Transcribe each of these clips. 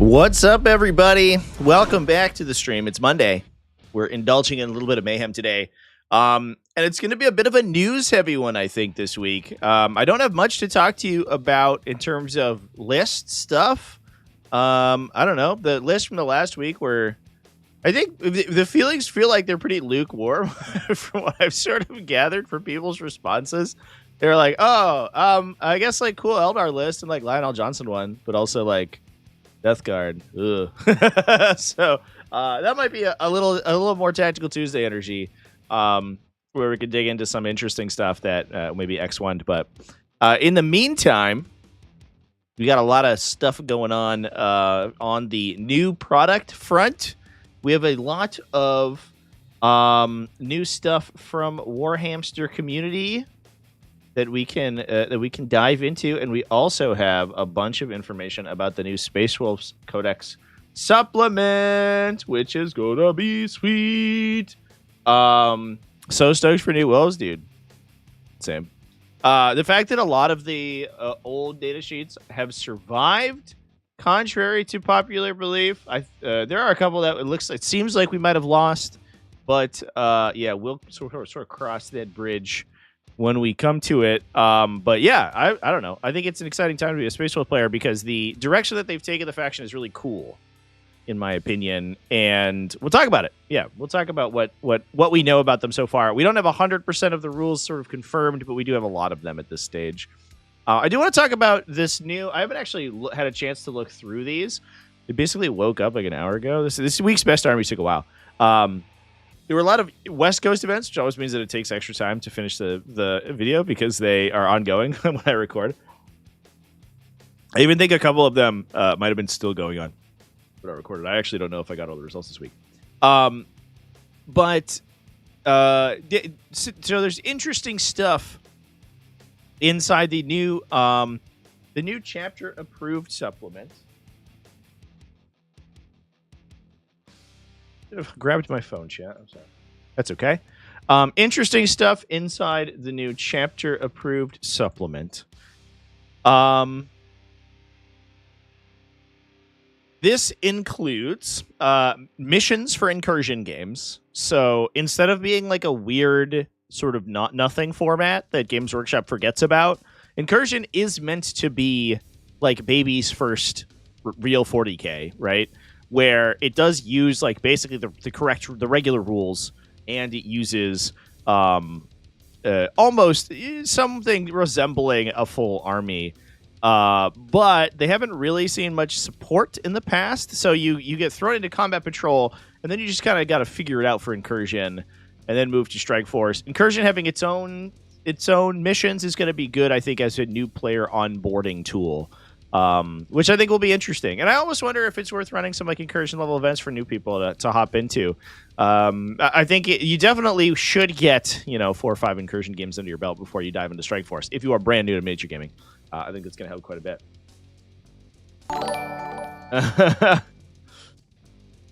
What's up, everybody? Welcome back to the stream. It's Monday. We're indulging in a little bit of mayhem today. And it's going to be a bit of a news-heavy one, I think, this week. I don't have much to talk to you about in terms of list stuff. I don't know. The list from the last week were... I think the feelings feel like they're pretty lukewarm from what I've sort of gathered from people's responses. They're like, oh, I guess, like, cool Eldar list and, like, Lionel Johnson one, but also, like, Death Guard. Ugh. So that might be a little more Tactical Tuesday energy, where we could dig into some interesting stuff that maybe X1'd. But in the meantime, we got a lot of stuff going on the new product front. We have a lot of new stuff from Warhamster community that we can dive into, and we also have a bunch of information about the new Space Wolves Codex supplement, which is gonna be sweet. So stoked for new wolves, dude. Same. The fact that a lot of the old data sheets have survived, contrary to popular belief, there are a couple that it seems like we might have lost, but yeah, we'll sort of cross that bridge when we come to it. But yeah, I don't know. I think it's an exciting time to be a Space Wolf player because the direction that they've taken the faction is really cool, in my opinion. And we'll talk about it. Yeah, we'll talk about what we know about them so far. We don't have 100% of the rules sort of confirmed, but we do have a lot of them at this stage. I do want to talk about this new... I haven't actually had a chance to look through these. I basically woke up like an hour ago. This week's Best Armies took a while. There were a lot of West Coast events, which always means that it takes extra time to finish the video because they are ongoing when I record. I even think a couple of them might have been still going on when I recorded. I actually don't know if I got all the results this week. But so there's interesting stuff inside the new chapter approved supplement. Grabbed my phone, chat. I'm sorry. That's okay. Interesting stuff inside the new chapter approved supplement. This includes missions for incursion games. So instead of being like a weird sort of nothing format that Games Workshop forgets about, incursion is meant to be like baby's first real 40K, right? Where it does use like basically the regular rules, and it uses almost something resembling a full army. But they haven't really seen much support in the past, so you get thrown into combat patrol, and then you just kind of got to figure it out for incursion, and then move to strike force. Incursion having its own missions is going to be good, I think, as a new player onboarding tool. Which I think will be interesting. And I almost wonder if it's worth running some like incursion level events for new people to hop into. I think you definitely should get 4 or 5 incursion games under your belt before you dive into Strike Force. If you are brand new to miniature gaming, I think that's going to help quite a bit.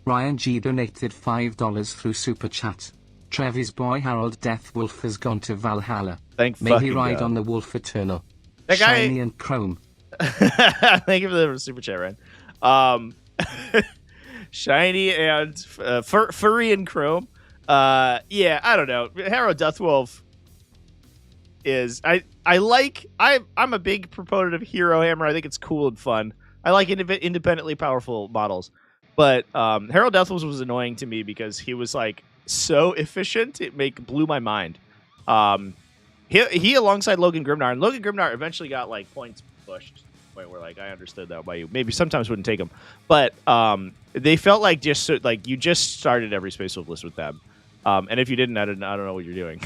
Ryan G donated $5 through Super Chat. Trevor's boy Harold Deathwolf has gone to Valhalla. May he ride on the Wolf Eternal. That guy... Shiny and Chrome. Thank you for the super chat, Ryan. Shiny and furry and chrome. Yeah, I don't know. Harold Deathwolf is I'm a big proponent of Hero Hammer. I think it's cool and fun. I like independently powerful models, but Harold Deathwolf was annoying to me because he was like so efficient. It blew my mind. He alongside Logan Grimnar, and Logan Grimnar eventually got like points pushed. Point where like I understood that why you maybe sometimes wouldn't take them, but they felt like you just started every Space Wolf list with them, and if you didn't, I don't know what you're doing.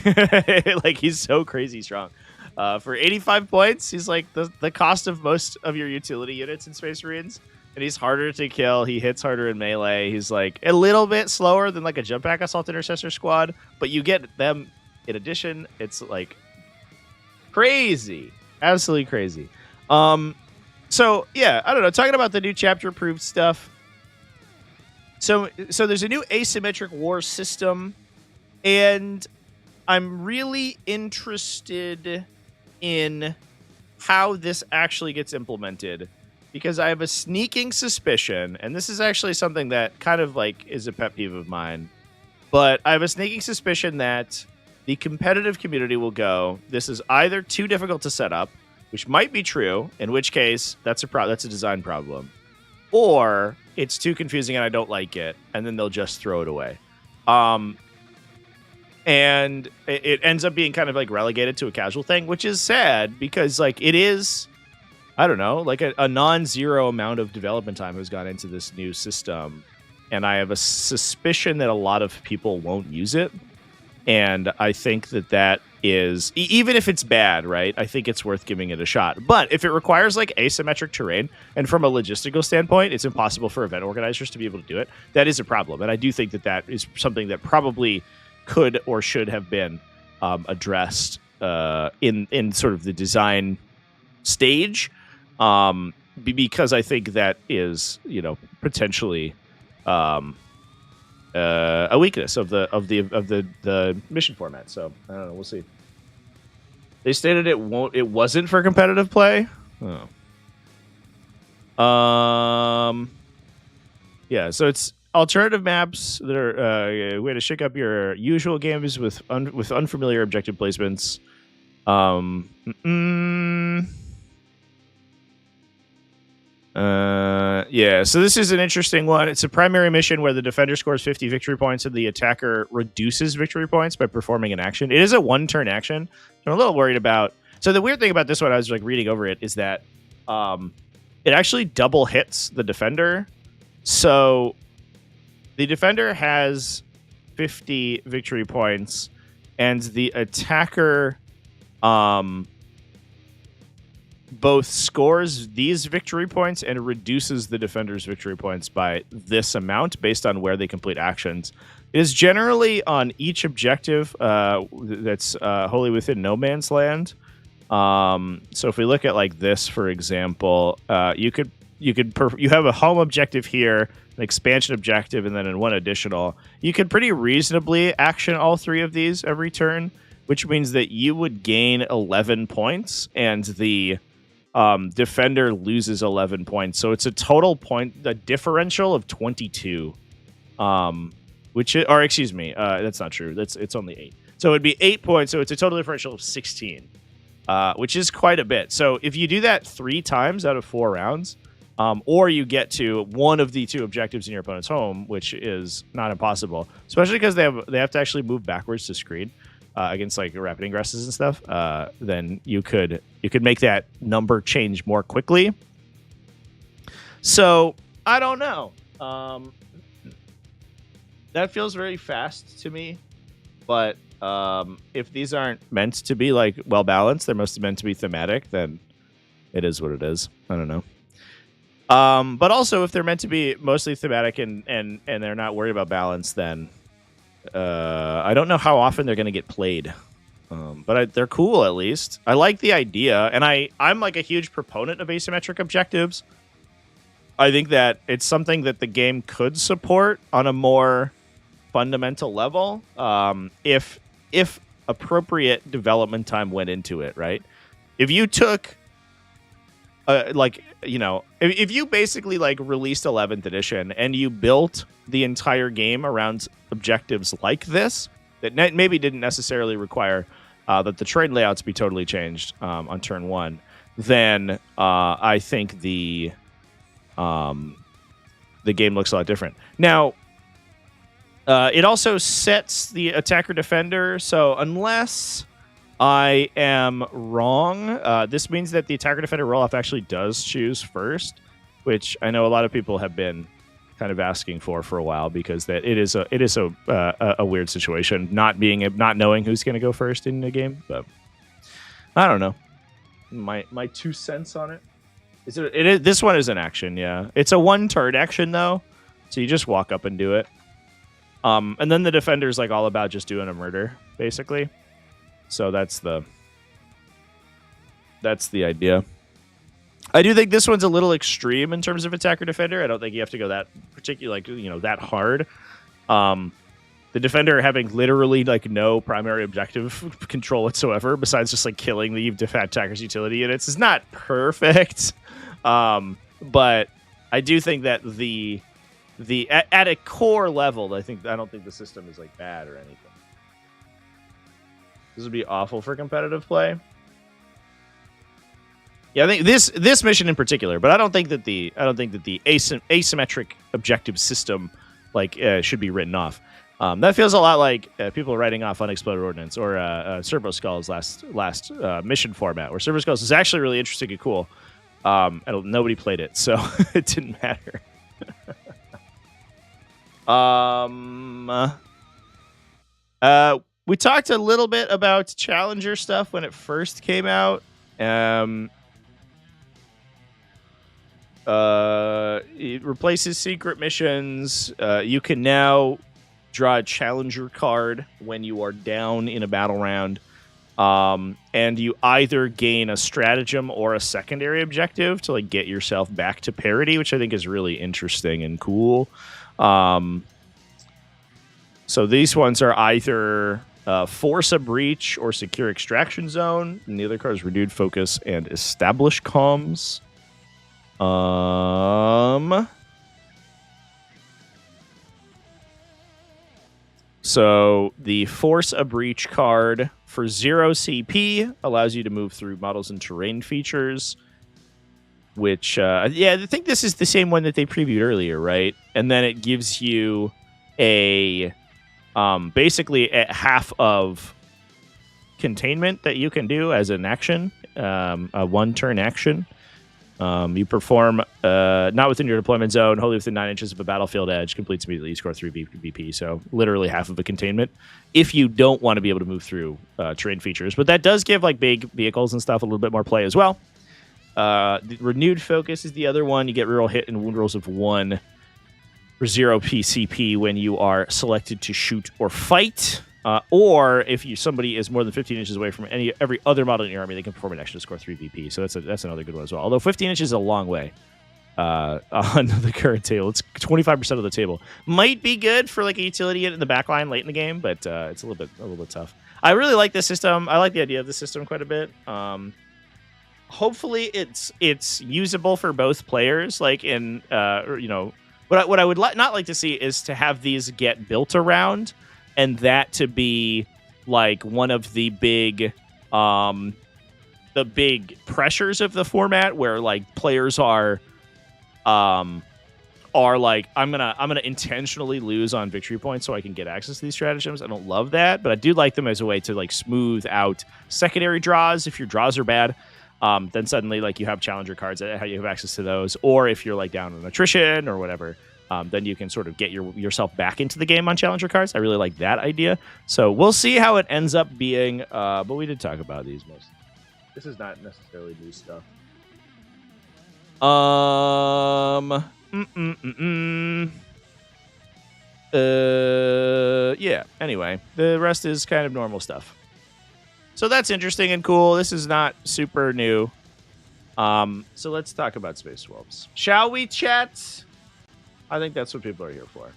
Like he's so crazy strong. For 85 points, he's like the cost of most of your utility units in Space Marines, and he's harder to kill. He hits harder in melee. He's like a little bit slower than like a jump pack assault intercessor squad, but you get them in addition. It's like crazy, absolutely crazy. So yeah, I don't know. Talking about the new chapter approved stuff. So there's a new asymmetric war system, and I'm really interested in how this actually gets implemented. because I have a sneaking suspicion, and this is actually something that kind of like is a pet peeve of mine, but I have a sneaking suspicion that the competitive community will go, this is either too difficult to set up, which might be true, in which case that's a design problem, or it's too confusing and I don't like it, and then they'll just throw it away. And it ends up being kind of like relegated to a casual thing, which is sad because like it is, I don't know, like a non-zero amount of development time has gone into this new system. And I have a suspicion that a lot of people won't use it. And I think that is, even if it's bad, right, I think it's worth giving it a shot. But if it requires like asymmetric terrain, and from a logistical standpoint, it's impossible for event organizers to be able to do it, that is a problem. And I do think that is something that probably could or should have been addressed in sort of the design stage, because I think that is, potentially a weakness of the mission format. So I don't know. We'll see. They stated it wasn't for competitive play. Yeah. So it's alternative maps that are a way to shake up your usual games with unfamiliar objective placements. Yeah, so this is an interesting one. It's a primary mission where the defender scores 50 victory points and the attacker reduces victory points by performing an action. It is a one-turn action. I'm a little worried about. So the weird thing about this one, I was like reading over it, is that it actually double hits the defender. So the defender has 50 victory points, and the attacker both scores these victory points and reduces the defender's victory points by this amount based on where they complete actions. It is generally on each objective that's wholly within no man's land. So if we look at like this, for example, you have a home objective here, an expansion objective, and then in one additional. You could pretty reasonably action all three of these every turn, which means that you would gain 11 points and the defender loses 11 points. So it's a total differential of 22. Excuse me, that's not true. It's only 8. So it'd be 8 points. So it's a total differential of 16, which is quite a bit. So if you do that 3 times out of 4 rounds, or you get to one of the 2 objectives in your opponent's home, which is not impossible, especially because they have to actually move backwards to screen against like rapid ingresses and stuff, then you could make that number change more quickly. So I don't know. That feels very fast to me, but if these aren't meant to be like well balanced, they're mostly meant to be thematic, then it is what it is. I don't know. But also if they're meant to be mostly thematic and they're not worried about balance, then I don't know how often they're going to get played, but they're cool at least. I like the idea, and I'm like a huge proponent of asymmetric objectives. I think that it's something that the game could support on a more fundamental level, if appropriate development time went into it, right? If you took if you basically like released 11th edition and you built the entire game around objectives like this, that maybe didn't necessarily require that the terrain layouts be totally changed on turn 1, then I think the game looks a lot different. Now, it also sets the attacker defender, so unless I am wrong, this means that the attacker defender roll-off actually does choose first, which I know a lot of people have been kind of asking for a while, because that it is a weird situation not knowing who's going to go first in the game. But I don't know. My 2 cents on it. This one is an action, yeah. It's a 1-turn action though, so you just walk up and do it. And then the defender's like all about just doing a murder, basically. So that's the idea. I do think this one's a little extreme in terms of attacker defender. I don't think you have to go that particular, that hard. The defender having literally like no primary objective control whatsoever, besides just like killing the attacker's utility units, is not perfect. but I do think that at a core level, I don't think the system is like bad or anything. This would be awful for competitive play. Yeah, I think this mission in particular, but I don't think that the asymmetric objective system should be written off. That feels a lot like people writing off Unexploded Ordnance or Servo Skull's last mission format, where Servo Skulls is actually really interesting and cool. And nobody played it, so it didn't matter. We talked a little bit about Challenger stuff when it first came out. It replaces secret missions. You can now draw a Challenger card when you are down in a battle round. And you either gain a stratagem or a secondary objective to get yourself back to parity, which I think is really interesting and cool. So these ones are either force a breach or secure extraction zone. And the other card is renewed focus and establish comms. So the Force a Breach card for 0 CP allows you to move through models and terrain features, which, I think this is the same one that they previewed earlier, right? And then it gives you basically a half of containment that you can do as an action, a one-turn action. You perform not within your deployment zone, wholly within 9 inches of a battlefield edge, completes immediately, you score 3 BP, so literally half of a containment. If you don't want to be able to move through terrain features, but that does give big vehicles and stuff a little bit more play as well. The renewed focus is the other one. You get reroll hit and wound rolls of 1 for 0 PCP when you are selected to shoot or fight. Or if somebody is more than 15 inches away from every other model in your army, they can perform an action to score 3 VP. So that's another good one as well. Although 15 inches is a long way on the current table. It's 25% of the table. Might be good for a utility in the back line late in the game, but it's a little bit tough. I really like this system. I like the idea of the system quite a bit. Hopefully it's usable for both players. What I would not like to see is to have these get built around, and that to be one of the big pressures of the format, where players are I'm gonna intentionally lose on victory points so I can get access to these stratagems. I don't love that, but I do like them as a way to smooth out secondary draws. If your draws are bad, then suddenly you have challenger cards that you have access to those, or if you're down on attrition or whatever. Then you can sort of get yourself back into the game on challenger cards. I really like that idea. So we'll see how it ends up being. But we did talk about these most. This is not necessarily new stuff. Yeah. Anyway, the rest is kind of normal stuff. So that's interesting and cool. This is not super new. So let's talk about Space Wolves. Shall we, chat? I think that's what people are here for.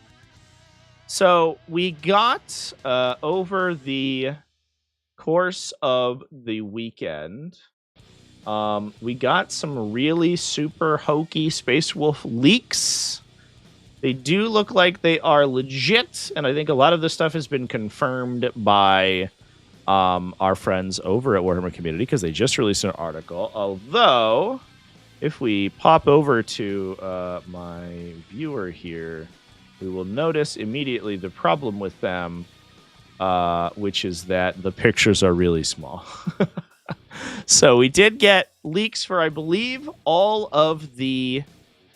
So we got over the course of the weekend, we got some really super hokey Space Wolf leaks. They do look like they are legit, and I think a lot of this stuff has been confirmed by our friends over at Warhammer Community, because they just released an article. Although, if we pop over to my viewer here, we will notice immediately the problem with them, which is that the pictures are really small. So we did get leaks for, I believe, all of the...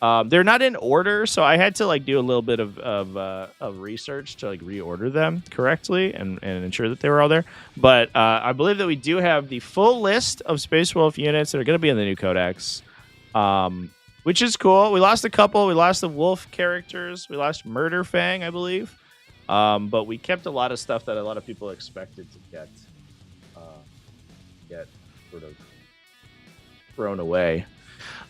they're not in order, so I had to do a little bit of research to reorder them correctly and ensure that they were all there. But I believe that we do have the full list of Space Wolf units that are going to be in the new codex. Which is cool. We lost a couple. We lost the wolf characters. We lost Murder Fang, I believe. But we kept a lot of stuff that a lot of people expected to get sort of thrown away.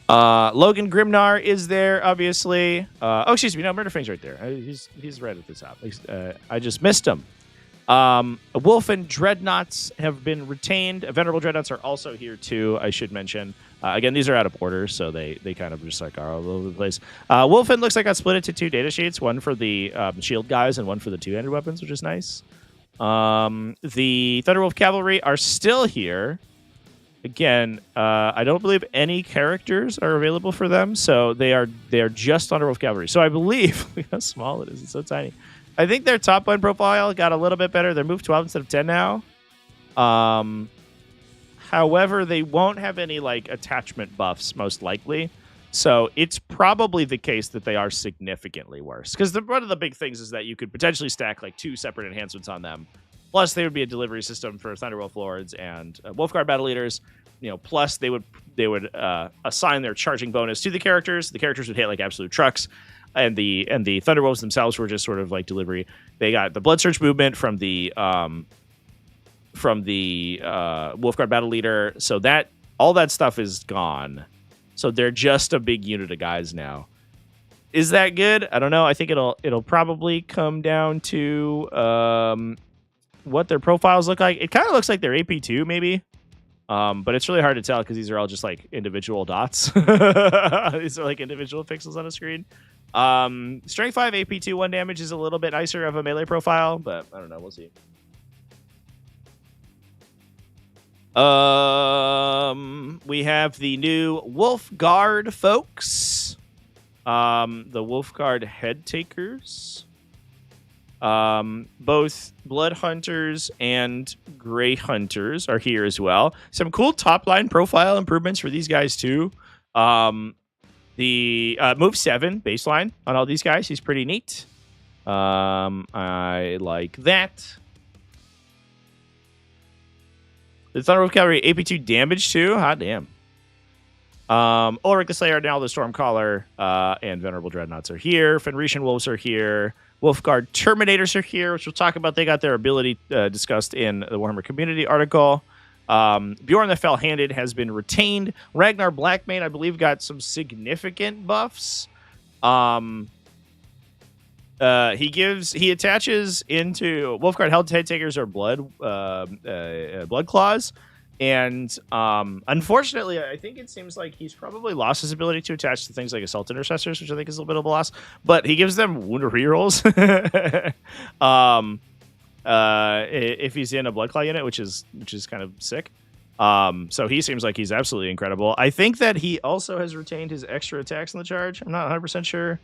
Logan Grimnar is there, obviously. Excuse me. No, Murder Fang's right there. He's right at the top. I just missed him. Wolf and Dreadnoughts have been retained. Venerable Dreadnoughts are also here, too, I should mention. Again, these are out of order, so they kind of just like are all over the place. Wolfen looks like got split into 2 data sheets, one for the shield guys and one for the 2-handed weapons, which is nice. The Thunderwolf Cavalry are still here. Again, I don't believe any characters are available for them, so they are just Thunderwolf Cavalry. So I believe, look how small it is. It's so tiny. I think their top line profile got a little bit better. They're moved 12 instead of 10 now. However, they won't have any like attachment buffs, most likely. So it's probably the case that they are significantly worse. Because one of the big things is that you could potentially stack like 2 separate enhancements on them. Plus, they would be a delivery system for Thunderwolf Lords and Wolfguard Battle Leaders. Plus they would assign their charging bonus to the characters. The characters would hit like absolute trucks, and the Thunderwolves themselves were just sort of like delivery. They got the Blood Surge movement from the Wolfguard Battle Leader, so that all that stuff is gone. So they're just a big unit of guys now. Is that good? I don't know. I think it'll probably come down to what their profiles look like. It kind of looks like they're AP2 maybe, but it's really hard to tell because these are all just like individual dots. These are like individual pixels on a screen. Strength 5 AP2 1 damage is a little bit nicer of a melee profile, but I don't know. We'll see. We have the new Wolfguard folks. The Wolfguard head takers. Both Blood Hunters and Grey Hunters are here as well. Some cool top line profile improvements for these guys too. The move 7 baseline on all these guys is pretty neat. I like that. The Thunderwolf Cavalry AP2 damage too. Hot damn. Ulrich the Slayer, now the Stormcaller, and Venerable Dreadnoughts are here. Fenrisian Wolves are here. Wolfguard Terminators are here, which we'll talk about. They got their ability discussed in the Warhammer Community article. Bjorn the Fell-Handed has been retained. Ragnar Blackmane, I believe, got some significant buffs. He attaches into Wolfguard Head Takers or Blood Claws. And unfortunately, I think it seems like he's probably lost his ability to attach to things like Assault Intercessors, which I think is a little bit of a loss. But he gives them wound rerolls if he's in a Bloodclaw unit, which is kind of sick. So he seems like he's absolutely incredible. I think that he also has retained his extra attacks in the charge. I'm not 100% sure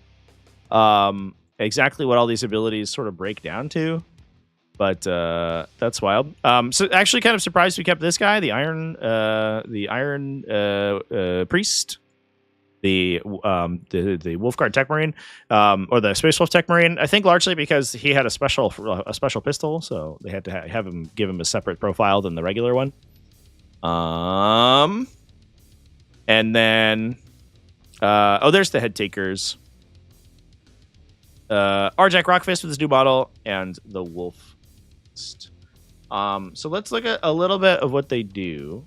exactly what all these abilities sort of break down to. But that's wild. So actually, kind of surprised we kept this guy, the Iron Priest, the Wolfguard Tech Marine, or the Space Wolf Tech Marine. I think largely because he had a special pistol, so they had to give him a separate profile than the regular one. And then there's the head takers. Arjac Rockfist with his new model and the Wolf. So let's look at a little bit of what they do.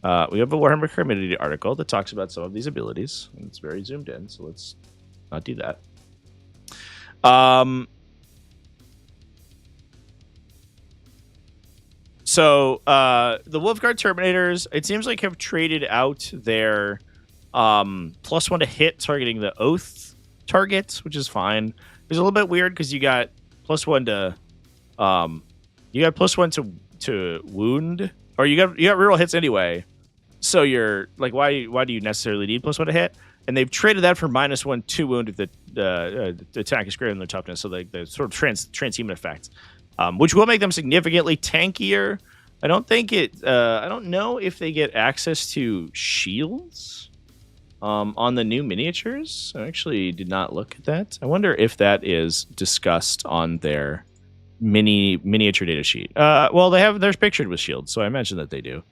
We have a Warhammer Community article that talks about some of these abilities, and it's very zoomed in, so let's not do that. So the Wolfguard Terminators, it seems like, have traded out their +1 to hit targeting the Oath targets, which is fine. It's a little bit weird because you got +1 to wound, or you got reroll hits anyway. So you're like, why do you necessarily need +1 to hit? And they've traded that for -1 to wound if the attack is greater than their toughness. So the sort of transhuman effect, which will make them significantly tankier. I don't know if they get access to shields on the new miniatures. I actually did not look at that. I wonder if that is discussed on their miniature data sheet. Well, they're pictured with shields, so I imagine that they do.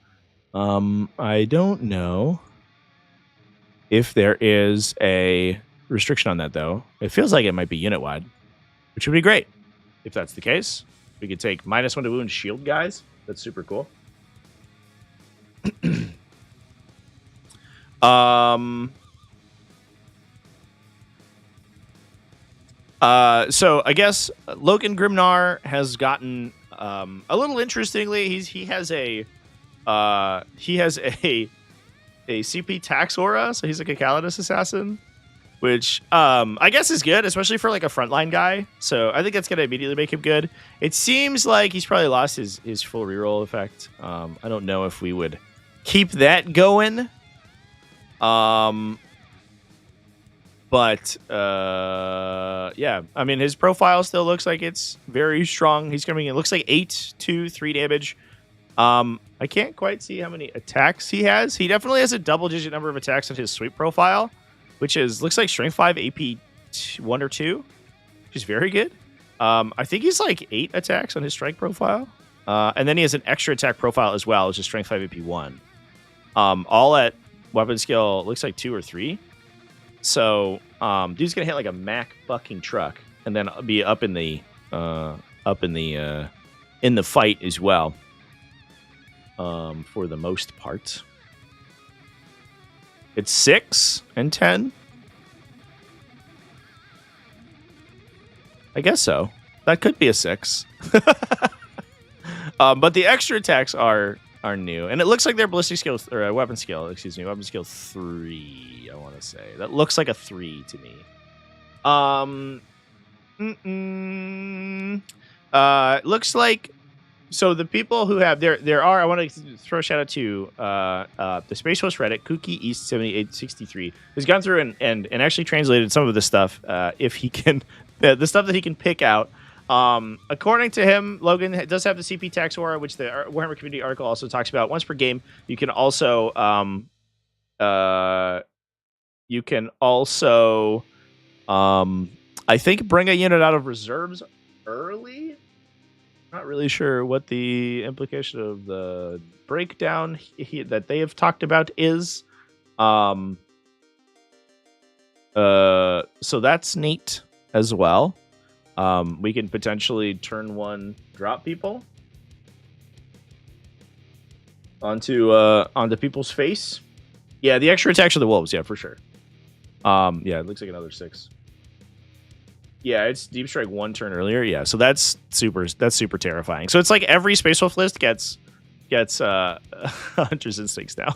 I don't know if there is a restriction on that, though. It feels like it might be unit-wide, which would be great if that's the case. We could take -1 to wound shield guys. That's super cool. So I guess Logan Grimnar has gotten a little interestingly, he has a he has a CP tax aura, so he's like a Calidus assassin, which I guess is good, especially for like a frontline guy. So I think that's gonna immediately make him good. It seems like he's probably lost his full reroll effect. I don't know if we would keep that going. But yeah, I mean, his profile still looks like it's very strong. He's coming in, it looks like 8, 2, 3 damage. I can't quite see how many attacks he has. He definitely has a double-digit number of attacks on his sweep profile, which looks like Strength 5, AP 1 or 2, which is very good. I think he's like 8 attacks on his strike profile. And then he has an extra attack profile as well, which is Strength 5, AP 1. All at weapon skill, looks like 2 or 3. So, dude's gonna hit like a Mack fucking truck, and then be up in the fight as well. For the most part, it's 6 and 10. I guess so. That could be a 6. But the extra attacks are new, and it looks like their ballistic skill or weapon skill. Excuse me, weapon skill 3. I want to say that looks like a 3 to me. Looks like. So the people who have there are, I want to throw a shout out to the Space Host Reddit, Kooky East 7863, who's gone through and actually translated some of the stuff, if he can, the stuff that he can pick out. According to him, Logan does have the CP tax aura, which the Warhammer community article also talks about. Once per game, you can also I think bring a unit out of reserves early. Not really sure what the implication of the breakdown that they have talked about is. So that's neat as well. We can potentially turn 1 drop people onto people's face. Yeah, the extra attacks of the wolves. Yeah, for sure. Yeah, it looks like another 6. Yeah, it's Deep Strike 1 turn earlier. Yeah, so that's super terrifying. So it's like every Space Wolf list gets Hunter's Instincts now.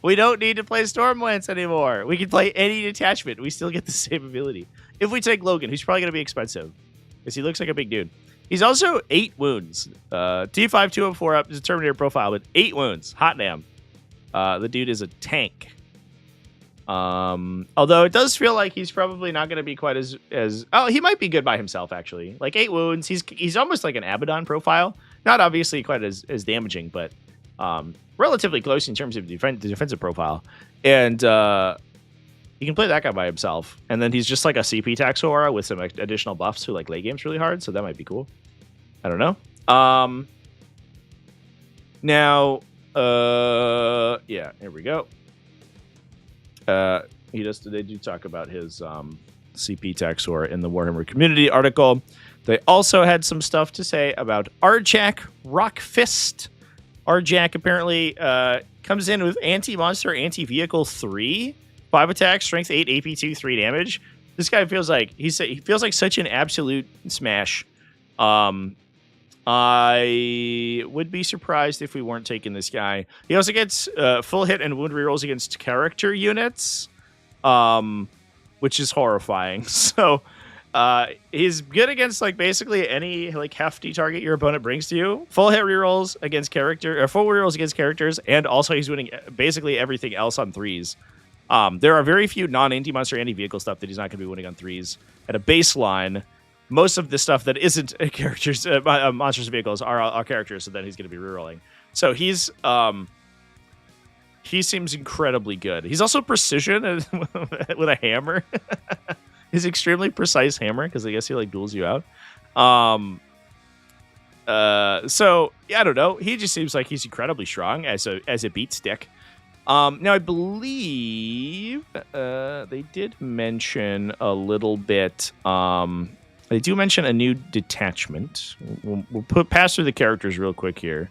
We don't need to play Stormlance anymore. We can play any detachment. We still get the same ability. If we take Logan, who's probably going to be expensive, because he looks like a big dude. He's also 8 wounds. T5, 204 up is a Terminator profile with 8 wounds. Hot damn. The dude is a tank. Although it does feel like he's probably not going to be quite as he might be good by himself, actually. Like 8 wounds, he's almost like an Abaddon profile. Not obviously quite as damaging, but relatively close in terms of the defensive profile. And you can play that guy by himself, and then he's just like a CP tax aura with some additional buffs who like late games really hard, so that might be cool. I don't know. Now, yeah, here we go. They do talk about his CP tax aura in the Warhammer community article. They also had some stuff to say about Arjak Rockfist. Arjak apparently comes in with anti-monster, anti-vehicle 3, 5 attacks, strength 8, AP 2, 3 damage. This guy feels like he feels like such an absolute smash. I would be surprised if we weren't taking this guy. He also gets full hit and wound rerolls against character units, which is horrifying. So he's good against like basically any like hefty target your opponent brings to you. Full hit rerolls against full rerolls against characters, and also he's winning basically everything else on 3s. There are very few non-anti-monster, anti-vehicle stuff that he's not going to be winning on 3s at a baseline. Most of the stuff that isn't characters, monsters and vehicles are characters, so then he's going to be rerolling. So he seems incredibly good. He's also precision with a hammer. He's extremely precise hammer because I guess he like duels you out. So yeah, I don't know. He just seems like he's incredibly strong as a beat stick. Now I believe they did mention a little bit. They do mention a new detachment. We'll pass through the characters real quick here.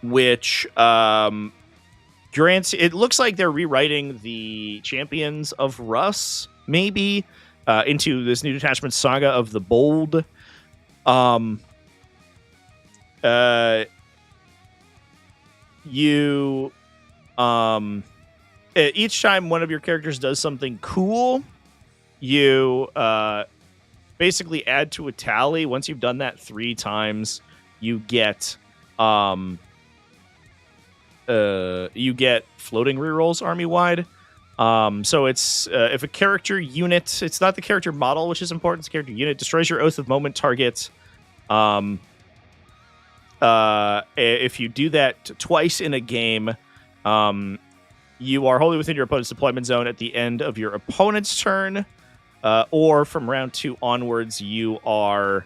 Which grants, it looks like they're rewriting the Champions of Russ, maybe, into this new detachment, Saga of the Bold. You each time one of your characters does something cool, you basically add to a tally. Once you've done that 3 times, you get floating rerolls army-wide. So it's if a character unit, it's not the character model, which is important, it's character unit, destroys your Oath of Moment target. If you do that twice in a game, you are wholly within your opponent's deployment zone at the end of your opponent's turn, or from round 2 onwards, you are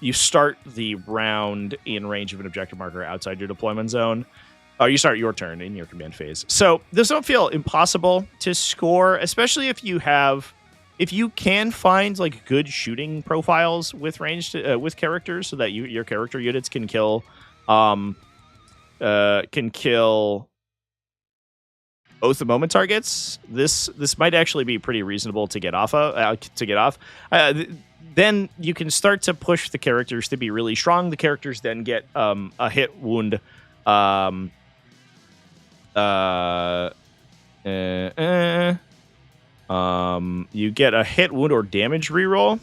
you start the round in range of an objective marker outside your deployment zone. You start your turn in your command phase. So this don't feel impossible to score, especially if you can find like good shooting profiles with ranged with characters, so that your character units can kill Oath of Moment targets. This might actually be pretty reasonable to get off. Then you can start to push the characters to be really strong. The characters then get a hit wound. You get a hit, wound, or damage reroll.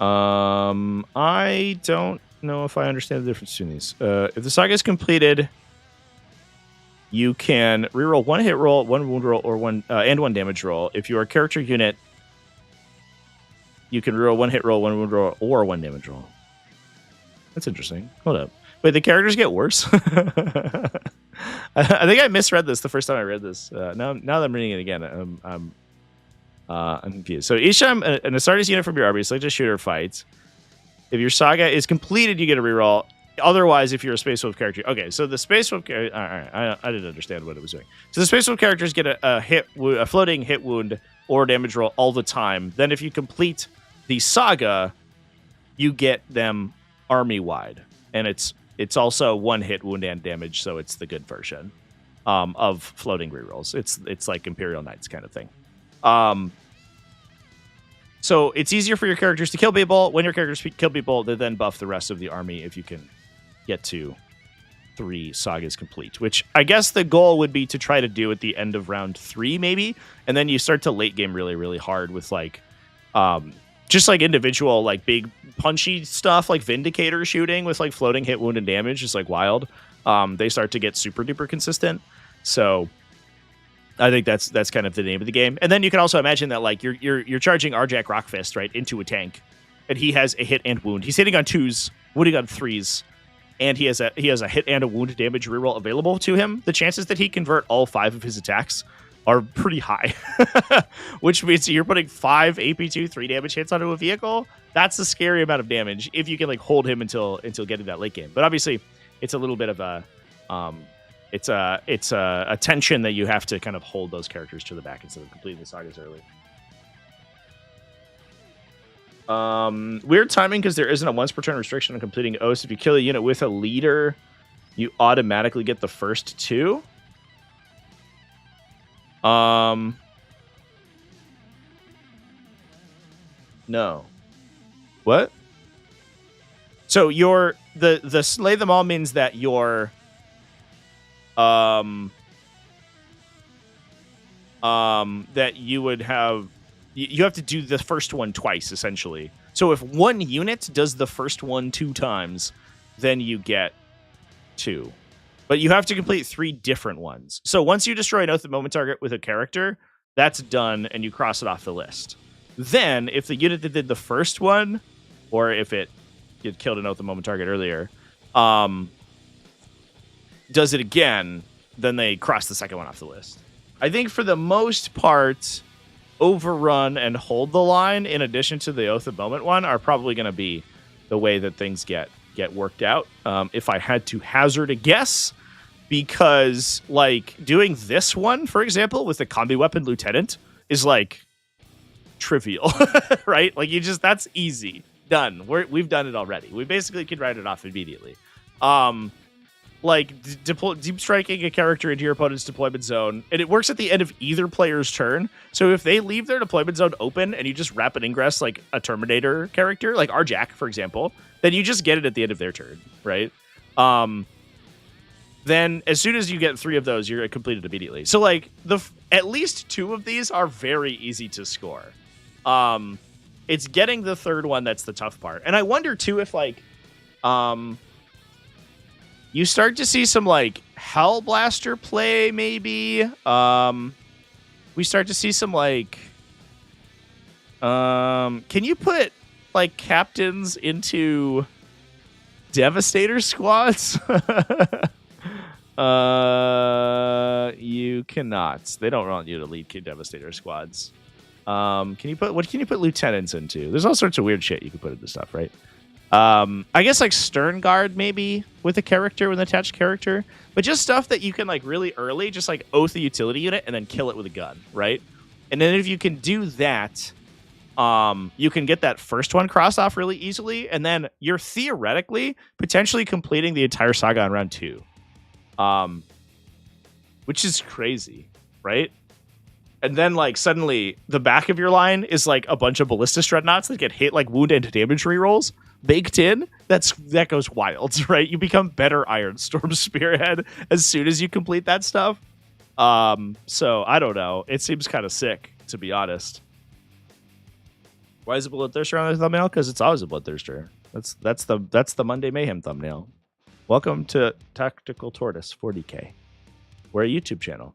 I don't know if I understand the difference between these. If the saga is completed, you can reroll 1 hit roll, 1 wound roll, or 1 damage roll. If you are a character unit, you can reroll 1 hit roll, 1 wound roll, or 1 damage roll. That's interesting. Hold up. Wait, the characters get worse? I think I misread this the first time I read this. Now that I'm reading it again, I'm confused. So each time an Astartes unit from your army, select a shooter, fights. If your saga is completed, you get a reroll. Otherwise, if you're a Space Wolf character... Okay, so the Space Wolf... All right, I didn't understand what it was doing. So the Space Wolf characters get a floating hit wound or damage roll all the time. Then if you complete the saga, you get them army-wide. And it's also 1 hit wound and damage, so it's the good version of floating rerolls. It's like Imperial Knights kind of thing. So it's easier for your characters to kill people. When your characters kill people, they then buff the rest of the army if you can get to 3 sagas complete, which I guess the goal would be to try to do at the end of round 3, maybe. And then you start to late game really, really hard with like just like individual, like big punchy stuff, like Vindicator shooting with like floating hit, wound, and damage is like wild. They start to get super duper consistent. So I think that's kind of the name of the game. And then you can also imagine that like you're charging Arjak Rockfist right into a tank, and he has a hit and wound. He's hitting on 2s, wounding on 3s, and he has a hit and a wound damage reroll available to him. The chances that he convert all 5 of his attacks are pretty high, which means you're putting 5 AP2 3 damage hits onto a vehicle. That's a scary amount of damage if you can like hold him until getting that late game. But obviously, it's a little bit of a it's a tension that you have to kind of hold those characters to the back instead of completing the sagas early. Weird timing because there isn't a once per turn restriction on completing oaths. If you kill a unit with a leader, you automatically get the first 2. No. What? So the slay them all means that you're that you would have you have to do the first one twice essentially. So if one unit does the first one 2 times, then you get 2. But you have to complete 3 different ones. So once you destroy an Oath of Moment target with a character, that's done, and you cross it off the list. Then, if the unit that did the first one, or if it killed an Oath of Moment target earlier, does it again, then they cross the second one off the list. I think for the most part, Overrun and Hold the Line, in addition to the Oath of Moment one, are probably going to be the way that things get worked out. If I had to hazard a guess, because like doing this one, for example, with the combi weapon lieutenant is like trivial, right? Like that's easy, done. We've done it already. We basically could write it off immediately. like deep striking a character into your opponent's deployment zone, and it works at the end of either player's turn. So if they leave their deployment zone open and you just rapid ingress like a Terminator character, like our Jack, for example, then you just get it at the end of their turn, right? Then as soon as you get 3 of those, you're completed immediately. So like at least 2 of these are very easy to score. It's getting the 3rd one that's the tough part. And I wonder too if like you start to see some like Hellblaster play maybe. We start to see some like can you put like captains into Devastator squads? You cannot. They don't want you to lead Devastator squads. What can you put lieutenants into? There's all sorts of weird shit you can put into stuff, right? I guess like Stern Guard maybe with a character, with an attached character, but just stuff that you can like really early, just like oath a utility unit and then kill it with a gun, right? And then if you can do that, you can get that first one crossed off really easily, and then you're theoretically potentially completing the entire saga on round 2. Which is crazy, right? And then like suddenly the back of your line is like a bunch of ballistic dreadnoughts that get hit like wound and damage rerolls baked in. That goes wild, right? You become better Ironstorm Spearhead as soon as you complete that stuff. So I don't know. It seems kind of sick, to be honest. Why is it Bloodthirster on the thumbnail? Because it's always a Bloodthirster. That's the Monday Mayhem thumbnail. Welcome to TacticalTortoise 40K. We're a YouTube channel.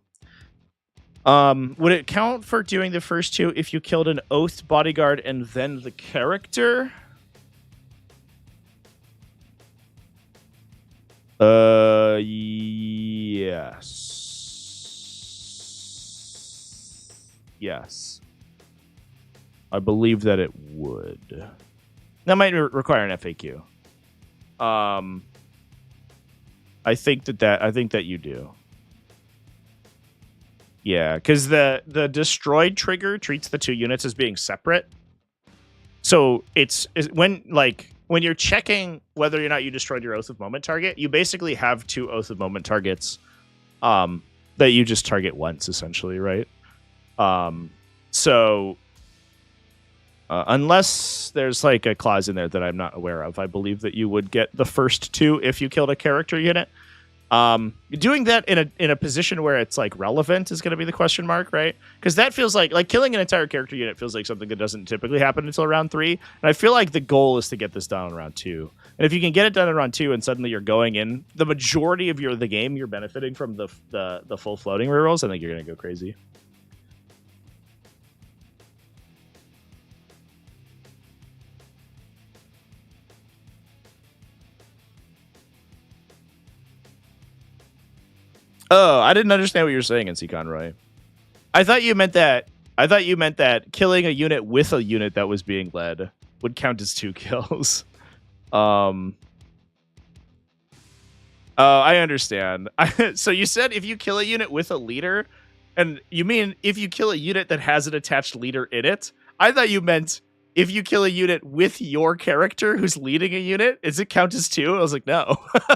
Would it count for doing the first 2 if you killed an Oath bodyguard and then the character? Yes. I believe that it would. That might require an FAQ. I think that you do. Yeah, because the destroyed trigger treats the 2 units as being separate. So it's when you're checking whether or not you destroyed your Oath of Moment target, you basically have 2 Oath of Moment targets that you just target once, essentially, right? So unless there's like a clause in there that I'm not aware of, I believe that you would get the first 2 if you killed a character unit. Doing that in a position where it's like relevant is going to be the question mark, right? Because that feels like killing an entire character unit feels like something that doesn't typically happen until round 3. And I feel like the goal is to get this done in round 2. And if you can get it done in round 2 and suddenly you're going in the majority of the game, you're benefiting from the full floating rerolls, I think you're going to go crazy. Oh, I didn't understand what you were saying, NC Conroy. I thought you meant that killing a unit with a unit that was being led would count as 2 kills. Oh, I understand. So you said if you kill a unit with a leader, and you mean if you kill a unit that has an attached leader in it? I thought you meant if you kill a unit with your character who's leading a unit, does it count as 2? I was like, no,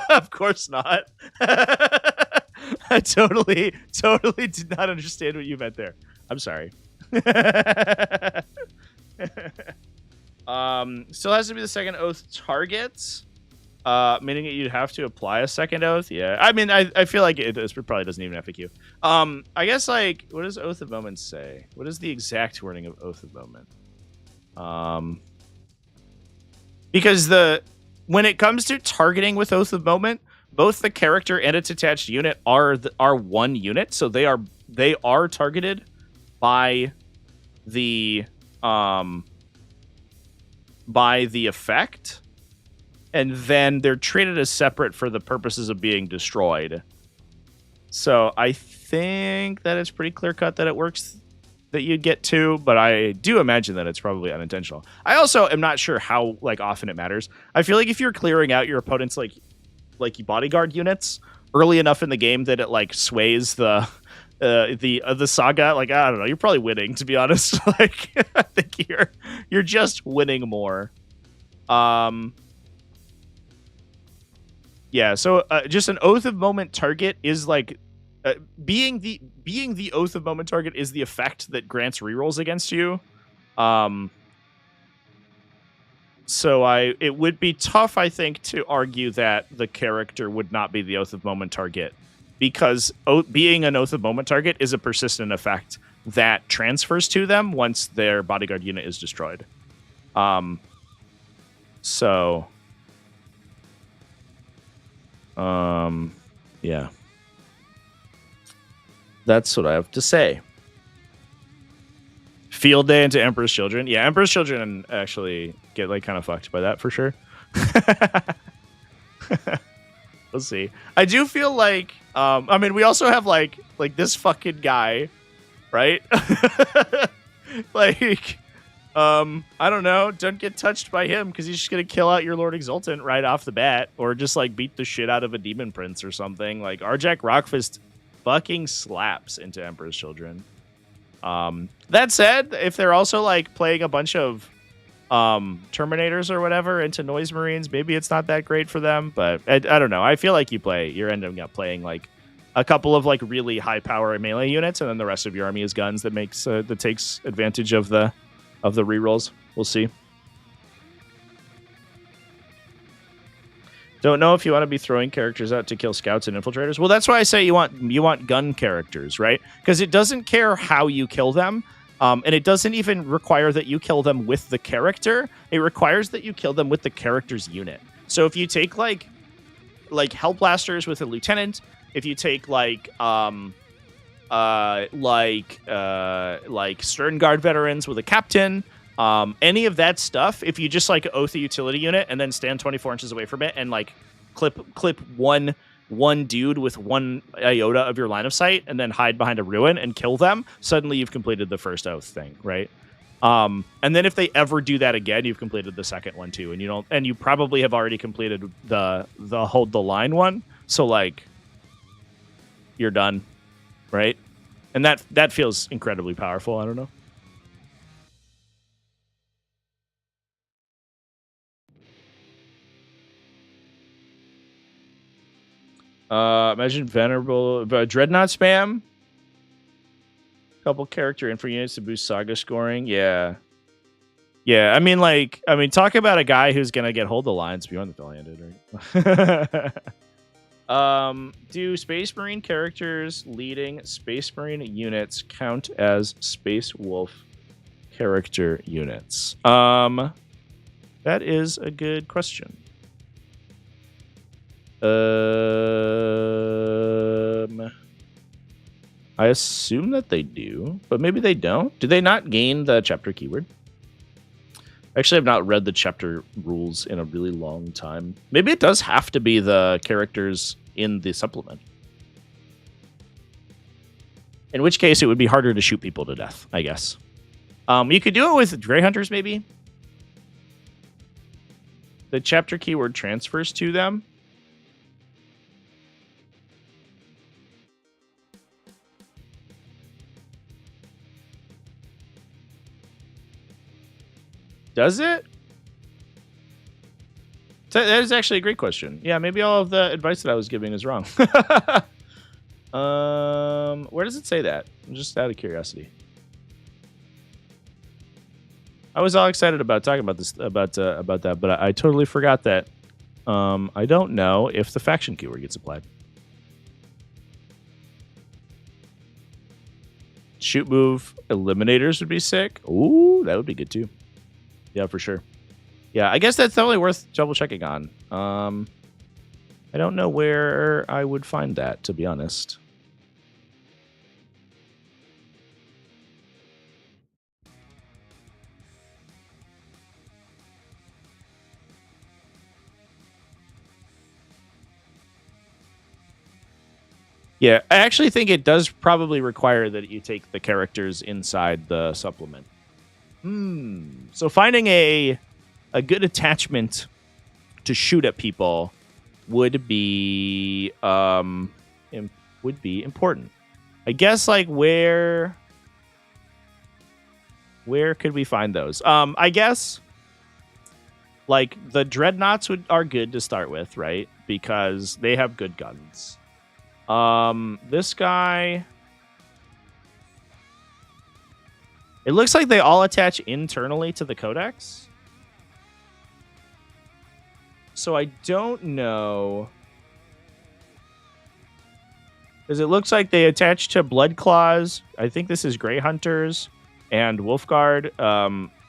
of course not. I totally did not understand what you meant there. I'm sorry. Still has to be the second oath target, meaning that you'd have to apply a second oath. Yeah, I mean, I feel like it probably doesn't even FAQ. I guess like, what does Oath of Moment say? What is the exact wording of Oath of Moment? Because when it comes to targeting with Oath of Moment, both the character and its attached unit are one unit, so they are targeted by the effect, and then they're treated as separate for the purposes of being destroyed. So I think that it's pretty clear cut that it works, that you'd get 2, but I do imagine that it's probably unintentional. I also am not sure how often it matters. I feel like if you're clearing out your opponent's like bodyguard units early enough in the game that it sways the saga, I don't know, you're probably winning, to be honest. I think you're just winning more. Yeah, so just an Oath of Moment target is like being the Oath of Moment target is the effect that grants rerolls against you. So it would be tough, I think, to argue that the character would not be the Oath of Moment target, because being an Oath of Moment target is a persistent effect that transfers to them once their bodyguard unit is destroyed. Yeah. That's what I have to say. Field Day into Emperor's Children. Yeah, Emperor's Children actually get like kind of fucked by that for sure. We'll see. I do feel like I mean, we also have like this fucking guy, right? Like I don't know, don't get touched by him because he's just gonna kill out your Lord Exultant right off the bat, or just like beat the shit out of a Demon Prince or something. Like Arjak Rockfist fucking slaps into Emperor's Children. That said, if they're also like playing a bunch of Terminators or whatever into Noise Marines, maybe it's not that great for them. But I don't know. I feel like you're ending up playing like a couple of like really high power melee units, and then the rest of your army is guns that takes advantage of the rerolls. We'll see. Don't know if you want to be throwing characters out to kill scouts and infiltrators. Well, that's why I say you want gun characters, right? Because it doesn't care how you kill them, and it doesn't even require that you kill them with the character. It requires that you kill them with the character's unit. So if you take like Hellblasters with a lieutenant, if you take like Stern Guard veterans with a captain, any of that stuff, if you just like oath a utility unit and then stand 24 inches away from it and like clip one dude with one iota of your line of sight and then hide behind a ruin and kill them, suddenly you've completed the first oath thing, right? And then if they ever do that again, you've completed the second one too, and you probably have already completed the hold the line one, so like you're done, right? And that feels incredibly powerful. I don't know. Imagine Venerable Dreadnought spam. Couple character info units to boost saga scoring. Yeah. I mean, talk about a guy who's gonna get hold the lines beyond the Valianted, right? Do Space Marine characters leading Space Marine units count as Space Wolf character units? That is a good question. I assume that they do, but maybe they don't. Do they not gain the chapter keyword? Actually, I've not read the chapter rules in a really long time. Maybe it does have to be the characters in the supplement. In which case, it would be harder to shoot people to death, I guess. You could do it with Grey Hunters, maybe. The chapter keyword transfers to them. Does it? That is actually a great question. Yeah, maybe all of the advice that I was giving is wrong. Where does it say that? Just out of curiosity. I was all excited about talking about this about that, but I totally forgot that. I don't know if the faction keyword gets applied. Shoot move eliminators would be sick. Ooh, that would be good too. Yeah, for sure. Yeah, I guess that's definitely worth double checking on. I don't know where I would find that, to be honest. Yeah, I actually think it does probably require that you take the characters inside the supplement. So finding a good attachment to shoot at people would be important. I guess like where could we find those? I guess Like, the dreadnoughts are good to start with, right? Because they have good guns. This guy... It looks like they all attach internally to the codex. So I don't know. Because it looks like they attach to Blood Claws. I think this is Grey Hunters and Wolfguard.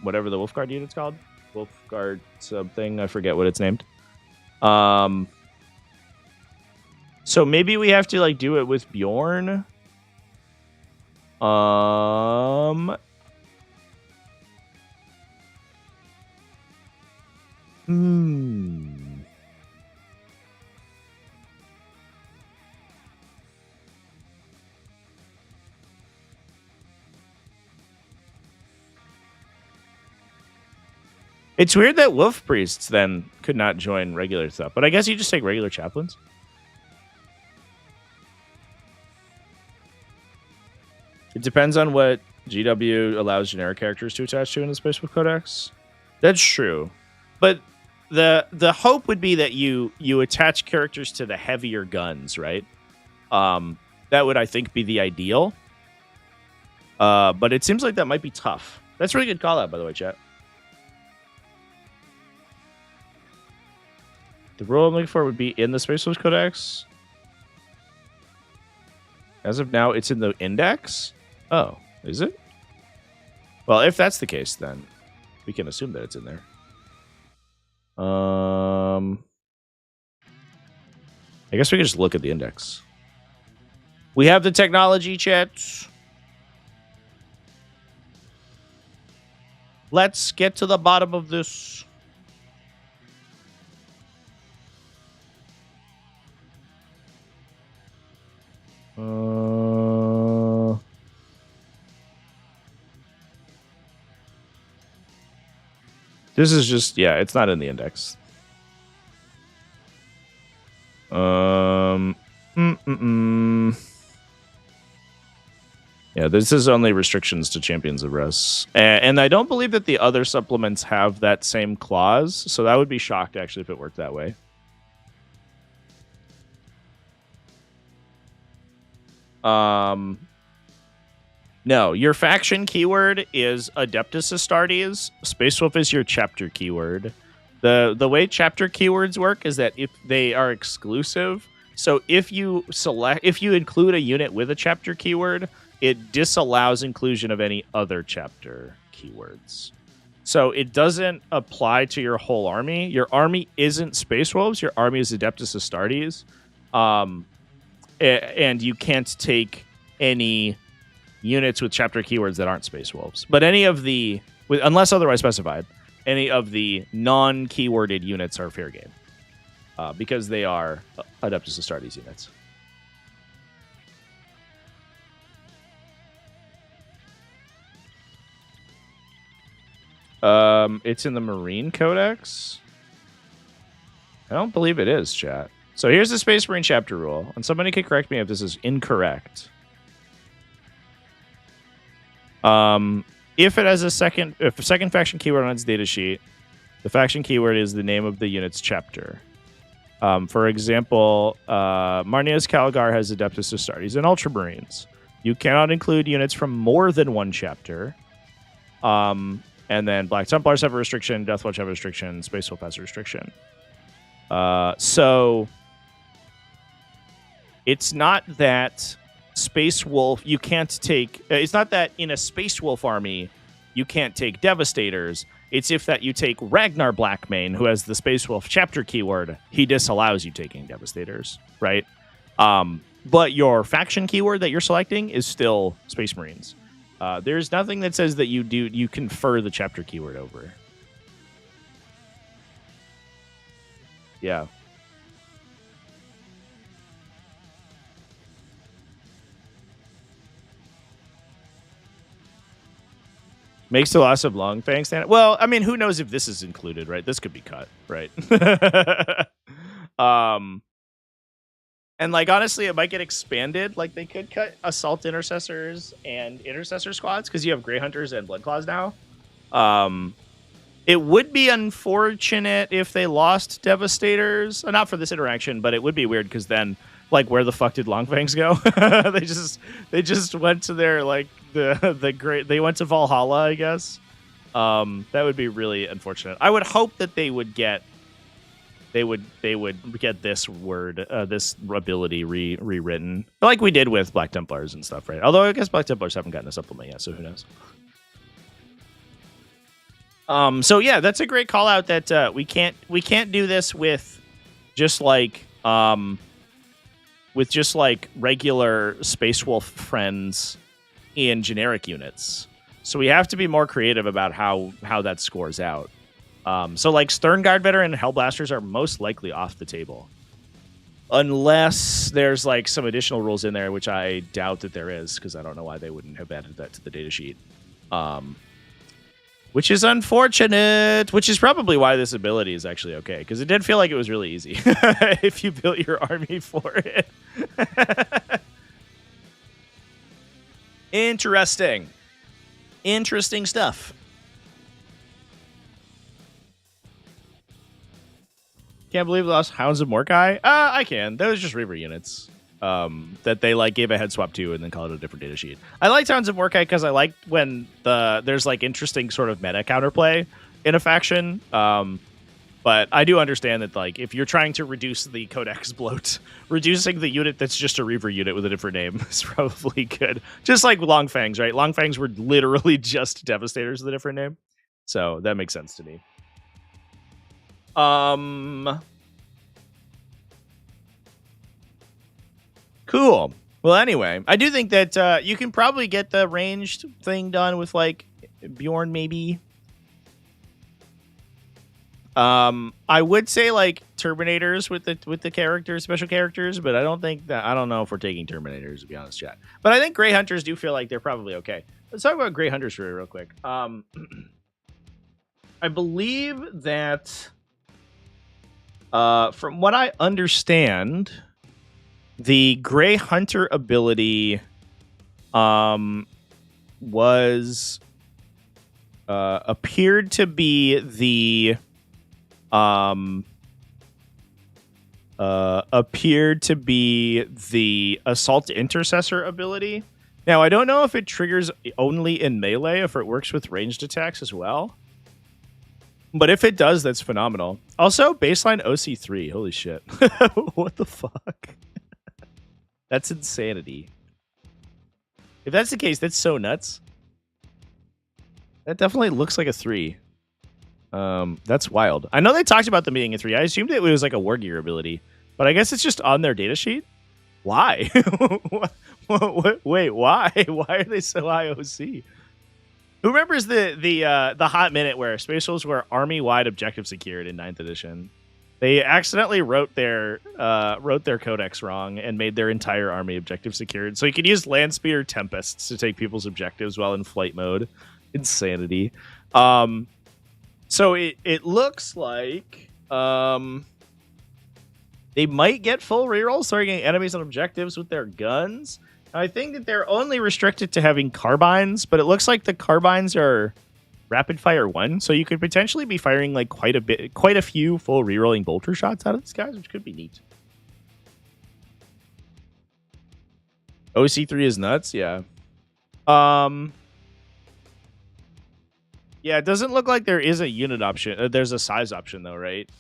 Whatever the Wolfguard unit's called. Wolfguard something. I forget what it's named. So maybe we have to like do it with Bjorn. It's weird that wolf priests then could not join regular stuff, but I guess you just take regular chaplains. It depends on what GW allows generic characters to attach to in the Space Wolf Codex. That's true, but the hope would be that you attach characters to the heavier guns, right? That would, I think, be the ideal. But it seems like that might be tough. That's a really good call out, by the way, chat. The rule I'm looking for would be in the Space Wolf Codex. As of now, it's in the index. Oh, is it? Well, if that's the case, then we can assume that it's in there. I guess we can just look at the index. We have the technology, chat. Let's get to the bottom of this. This is just, yeah, it's not in the index. Yeah, this is only restrictions to Champions of Res. And I don't believe that the other supplements have that same clause, so that would be shocked, actually, if it worked that way. No, your faction keyword is Adeptus Astartes. Space Wolf is your chapter keyword. The way chapter keywords work is that if they are exclusive, so if you include a unit with a chapter keyword, it disallows inclusion of any other chapter keywords. So it doesn't apply to your whole army. Your army isn't Space Wolves. Your army is Adeptus Astartes. And you can't take any units with chapter keywords that aren't Space Wolves. But any of the, unless otherwise specified, any of the non-keyworded units are fair game. Because they are Adeptus Astartes units. It's in the Marine Codex. I don't believe it is, chat. So here's the Space Marine chapter rule, and somebody can correct me if this is incorrect. If it has a second faction keyword on its datasheet, the faction keyword is the name of the unit's chapter. For example, Marnia's Calgar has Adeptus Astartes and Ultramarines. You cannot include units from more than one chapter. And then Black Templars have a restriction, Deathwatch have a restriction, Space Wolf has a restriction. So it's not that Space Wolf, you can't take... it's not that in a Space Wolf army, you can't take Devastators. It's if that you take Ragnar Blackmane, who has the Space Wolf chapter keyword, he disallows you taking Devastators, right? But your faction keyword that you're selecting is still Space Marines. There's nothing that says that you confer the chapter keyword over. Yeah. Makes the loss of long fangs stand. Well, I mean, who knows if this is included, right? This could be cut, right? And like honestly, it might get expanded. Like they could cut assault intercessors and intercessor squads because you have Grey Hunters and Blood Claws now. It would be unfortunate if they lost Devastators. Not for this interaction, but it would be weird because then, like, where the fuck did Longfangs go? they just went to their, like, the great. They went to Valhalla, I guess. That would be really unfortunate. I would hope that they would get this word, this ability rewritten, like we did with Black Templars and stuff, right? Although I guess Black Templars haven't gotten a supplement yet, so who knows? So yeah, that's a great call out that we can't do this with just like regular Space Wolf friends in generic units. So we have to be more creative about how that scores out. So like Stern Guard Veteran and Hellblasters are most likely off the table. Unless there's like some additional rules in there, which I doubt that there is, because I don't know why they wouldn't have added that to the datasheet. Which is unfortunate, which is probably why this ability is actually okay, because it did feel like it was really easy if you built your army for it. Interesting stuff. Can't believe we lost Hounds of Mordecai. I can. Those just Reaver units that they like gave a head swap to and then called it a different data sheet. I liked Hounds of Mordecai because I like when there's like interesting sort of meta counterplay in a faction. But I do understand that like if you're trying to reduce the codex bloat, reducing the unit that's just a Reaver unit with a different name is probably good. Just like Longfangs, right? Longfangs were literally just Devastators with a different name. So that makes sense to me. Cool. Well, anyway, I do think that you can probably get the ranged thing done with like Bjorn, maybe. I would say like Terminators with the characters, special characters, but I don't know if we're taking Terminators, to be honest, chat. But I think Grey Hunters do feel like they're probably okay. Let's talk about Grey Hunters real quick. I believe that from what I understand, the Grey Hunter ability was appeared to be the Assault Intercessor ability. Now, I don't know if it triggers only in melee, if it works with ranged attacks as well. But if it does, that's phenomenal. Also, baseline OC3. Holy shit. What the fuck? That's insanity. If that's the case, that's so nuts. That definitely looks like a 3. That's wild. I know they talked about them being a 3. I assumed it was like a War Gear ability, but I guess it's just on their datasheet. Why? Wait, why? Why are they so high OC? Who remembers the hot minute where Space Wolves were army-wide objective secured in 9th edition? They accidentally wrote their codex wrong and made their entire army objective secured. So you could use Land Speeder Tempests to take people's objectives while in flight mode. Insanity. So it looks like they might get full rerolls targeting enemies on objectives with their guns. I think that they're only restricted to having carbines, but it looks like the carbines are rapid fire 1, so you could potentially be firing like quite a few full rerolling bolter shots out of these guys, which could be neat. OC3 is nuts, yeah. Yeah, it doesn't look like there is a unit option. There's a size option though, right?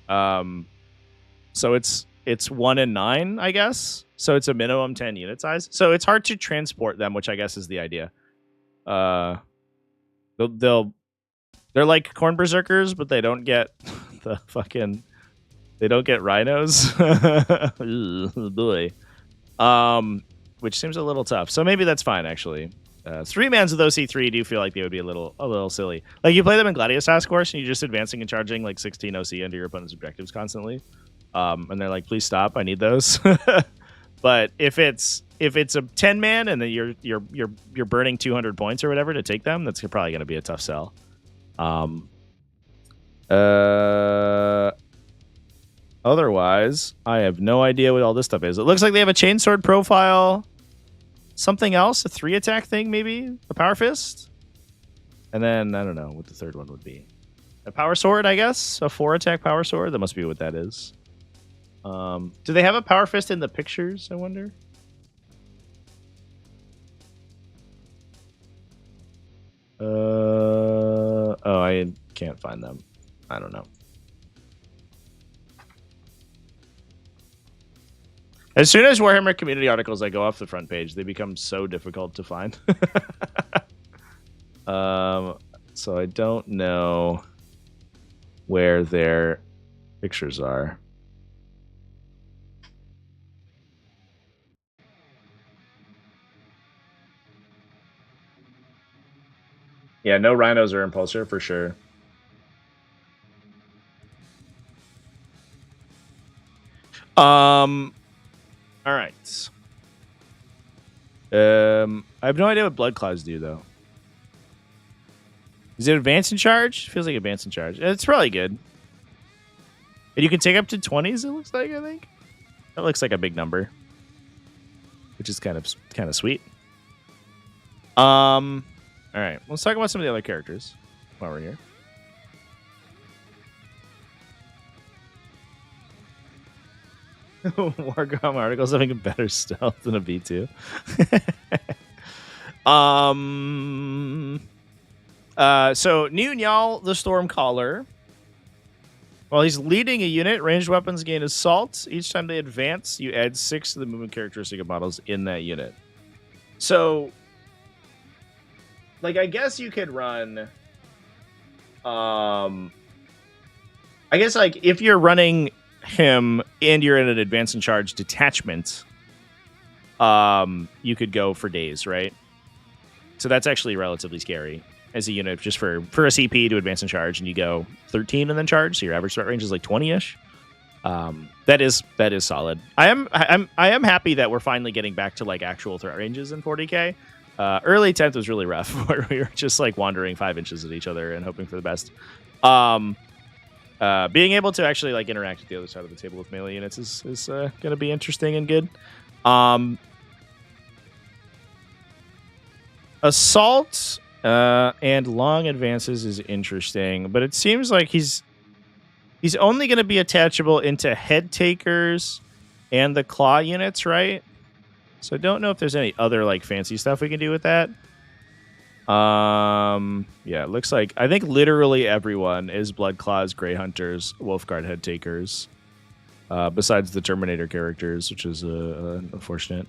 So it's 1 and 9, I guess. So it's a minimum 10 unit size. So it's hard to transport them, which I guess is the idea. They're like Corn Berserkers, but they don't get they don't get rhinos. Boy. Which seems a little tough. So maybe that's fine actually. 3-mans with OC3 do feel like they would be a little silly. Like you play them in Gladius Task Force and you're just advancing and charging like 16 OC under your opponent's objectives constantly. And they're like, please stop, I need those. But if it's a 10-man and then you're burning 200 points or whatever to take them, that's probably going to be a tough sell. Otherwise, I have no idea what all this stuff is. It looks like they have a chainsword profile, something else, a 3-attack thing maybe, a power fist, and then I don't know what the third one would be. A power sword, I guess. A 4-attack power sword. That must be what that is. Do they have a power fist in the pictures, I wonder? Oh, I can't find them. I don't know. As soon as Warhammer community articles go off the front page, they become so difficult to find. So I don't know where their pictures are. Yeah, no rhinos or impulsor for sure. All right. I have no idea what blood clouds do though. Is it advance and charge? Feels like advance and charge. It's probably good. And you can take up to 20s. It looks like, I think that looks like a big number, which is kind of sweet. All right, let's talk about some of the other characters while we're here. Wargom articles having a better stealth than a V2. So New Njal, the Stormcaller. While he's leading a unit, ranged weapons gain assault. Each time they advance, you add 6 to the movement characteristic of models in that unit. So, I guess you could run. I guess if you're running him and you're in an advance and charge detachment, you could go for days, right? So that's actually relatively scary as a unit, just for a CP to advance and charge, and you go 13 and then charge, so your average threat range is 20-ish. That is solid. I am happy that we're finally getting back to actual threat ranges in 40k. Early 10th was really rough, where we were just wandering 5 inches at each other and hoping for the best. Being able to actually interact with the other side of the table with melee units is going to be interesting and good. Assault and long advances is interesting, but it seems like he's only going to be attachable into head takers and the claw units, right? So I don't know if there's any other fancy stuff we can do with that. Yeah, it looks like I think literally everyone is Blood Claws, Grey Hunters, Wolfguard head takers, besides the Terminator characters, which is unfortunate.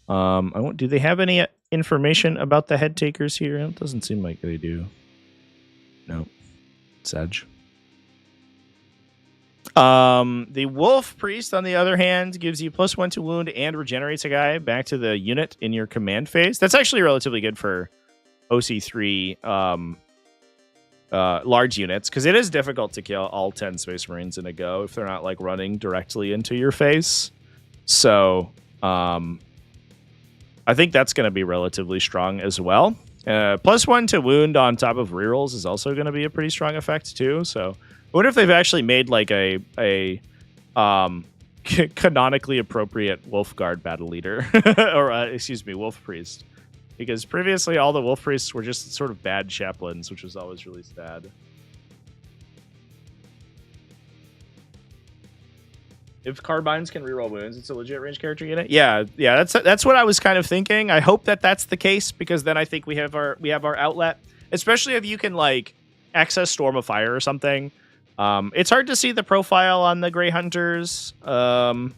Do they have any information about the head takers here? It doesn't seem like they do. No, Sedge. The Wolf Priest, on the other hand, gives you +1 to wound and regenerates a guy back to the unit in your command phase. That's actually relatively good for OC3 large units, because it is difficult to kill all 10 Space Marines in a go if they're not running directly into your face. So I think that's going to be relatively strong as well. +1 to wound on top of rerolls is also going to be a pretty strong effect too. So I wonder if they've actually made a canonically appropriate Wolfguard battle leader, or excuse me, Wolf Priest. Because previously all the Wolf Priests were just sort of bad chaplains, which was always really sad. If carbines can reroll wounds, it's a legit range character unit. Yeah, that's what I was kind of thinking. I hope that that's the case, because then I think we have our outlet, especially if you can access Storm of Fire or something. It's hard to see the profile on the Grey Hunters. I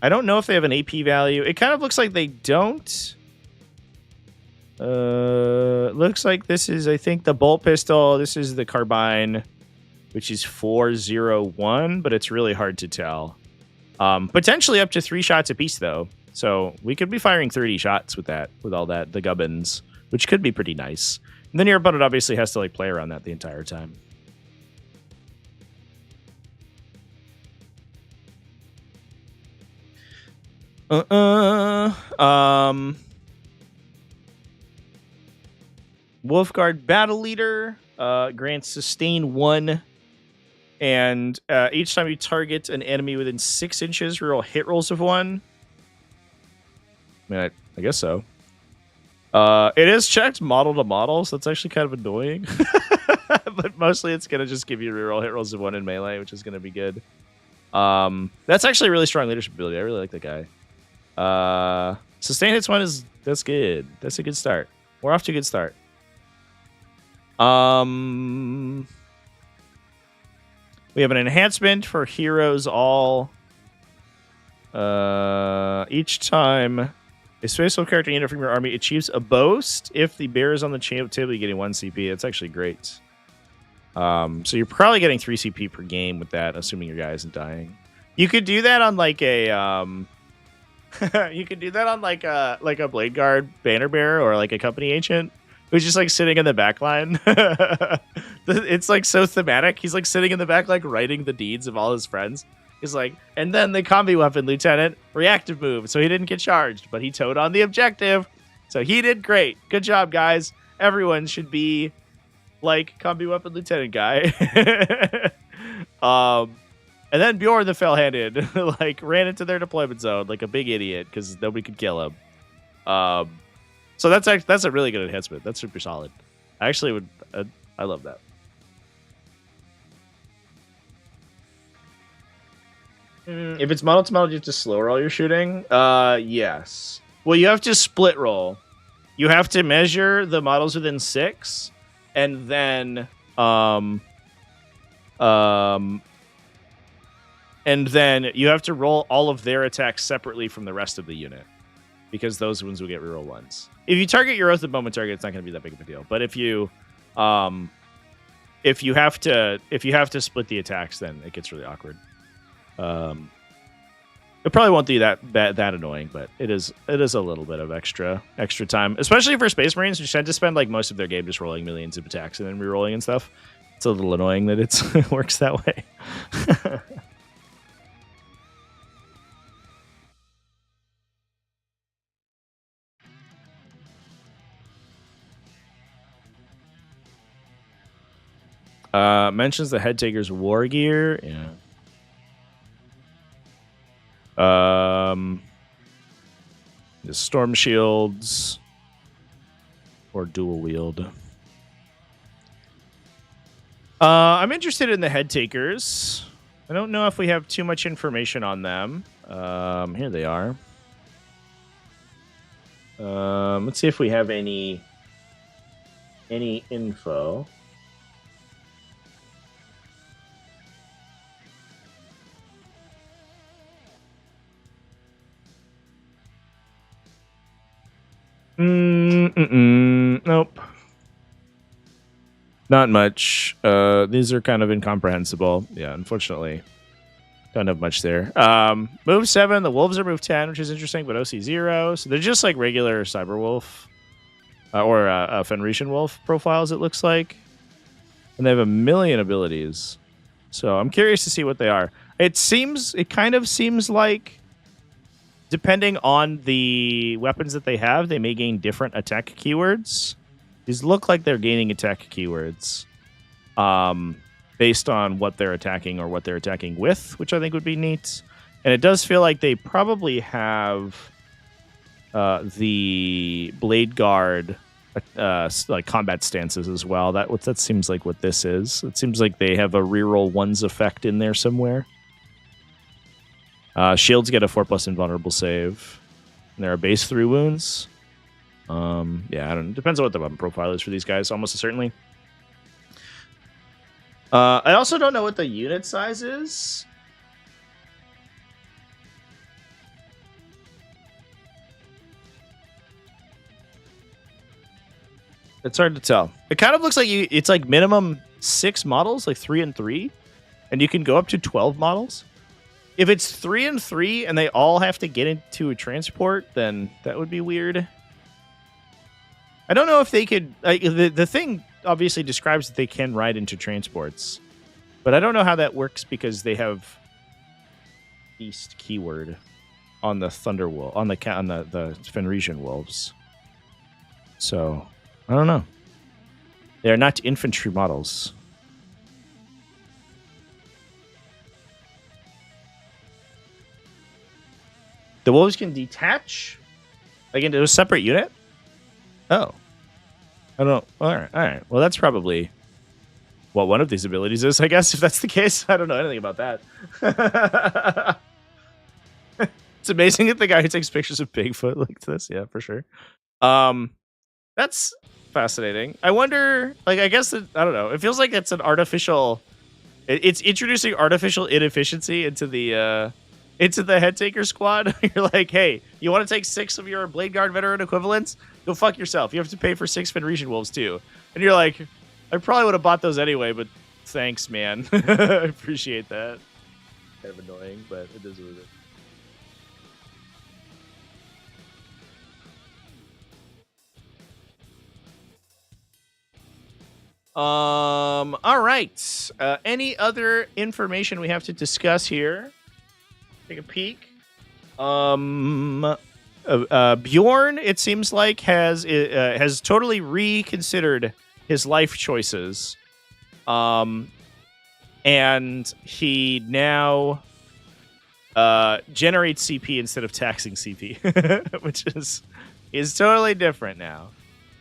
don't know if they have an AP value. It kind of looks like they don't. Looks like this is, I think, the bolt pistol. This is the carbine, which is 401, but it's really hard to tell. Potentially up to 3 shots apiece, though. So we could be firing 30 shots with that, with all that, the gubbins, which could be pretty nice. And then your opponent obviously has to play around that the entire time. Wolfguard Battle Leader grants sustain 1, and each time you target an enemy within 6 inches, reroll hit rolls of 1. I mean, I guess so. It is checked model to model, so it's actually kind of annoying. But mostly it's going to just give you reroll hit rolls of 1 in melee, which is going to be good. That's actually a really strong leadership ability. I really like that guy. Sustain hits 1 that's good. That's a good start. We're off to a good start. We have an enhancement for heroes all. Each time a special character unit from your army achieves a boast, if the bear is on the table, you're getting 1 CP. It's actually great. So you're probably getting 3 CP per game with that, assuming your guy isn't dying. You could do that on like a you could do that on like a Blade Guard banner bearer or like a company agent who's just like sitting in the back line. It's like so thematic. He's like sitting in the back, like writing the deeds of all his friends. He's like, and then the combi weapon lieutenant, reactive move. So he didn't get charged, but he towed on the objective. So he did great. Good job, guys. Everyone should be like combi weapon lieutenant guy. And then Bjorn the Fell-Handed like ran into their deployment zone like a big idiot because nobody could kill him. So that's a really good enhancement. That's super solid. I actually would. I love that. If it's model to model, you have to slow roll your shooting. Yes. Well, you have to split roll. You have to measure the models within 6, and then you have to roll all of their attacks separately from the rest of the unit, because those ones will get reroll 1s. If you target your Oath of Bowman target, it's not going to be that big of a deal. But if you have to split the attacks, then it gets really awkward. It probably won't be that annoying, but it is a little bit of extra time, especially for Space Marines, who tend to spend like most of their game just rolling millions of attacks and then rerolling and stuff. It's a little annoying that it works that way. Mentions the Head Taker's war gear. Yeah. The storm shields or dual wield. I'm interested in the Head Takers. I don't know if we have too much information on them. Here they are. Let's see if we have any info. Nope. Not much. These are kind of incomprehensible. Yeah, unfortunately. Don't have much there. Move 7, the wolves are move 10, which is interesting, but OC 0. So they're just like regular Cyberwolf or Fenrisian Wolf profiles, it looks like. And they have a million abilities. So I'm curious to see what they are. It kind of seems like, depending on the weapons that they have, they may gain different attack keywords. These look like they're gaining attack keywords based on what they're attacking or what they're attacking with, which I think would be neat. And it does feel like they probably have the Blade Guard like combat stances as well. That seems like what this is. It seems like they have a reroll 1s effect in there somewhere. Shields get a 4+ invulnerable save. And there are base 3 wounds. Yeah, I don't know. Depends on what the weapon profile is for these guys, almost certainly. I also don't know what the unit size is. It's hard to tell. It kind of looks like it's like minimum 6 models, like 3 and 3, and you can go up to 12 models. If it's 3 and 3 and they all have to get into a transport, then that would be weird. I don't know if they could. The thing obviously describes that they can ride into transports, but I don't know how that works because they have beast keyword on the Thunderwolf on the Fenrisian wolves. So I don't know. They are not infantry models. The wolves can detach like into a separate unit. Oh. I don't... All right. Well, that's probably what one of these abilities is, I guess, if that's the case. I don't know anything about that. It's amazing that the guy who takes pictures of Bigfoot like this. Yeah, for sure. That's fascinating. I wonder, like, I guess, I don't know. It feels like it's an artificial... It's introducing artificial inefficiency into the head taker squad. You're like, hey, you want to take 6 of your Blade Guard veteran equivalents? Go fuck yourself. You have to pay for 6 Fenrisian wolves too. And you're like, I probably would have bought those anyway, but thanks, man. I appreciate that. Kind of annoying, but it is what it is. All right. Any other information we have to discuss here? Take a peek. Bjorn, it seems like, has totally reconsidered his life choices. And he now generates CP instead of taxing CP, which is totally different now.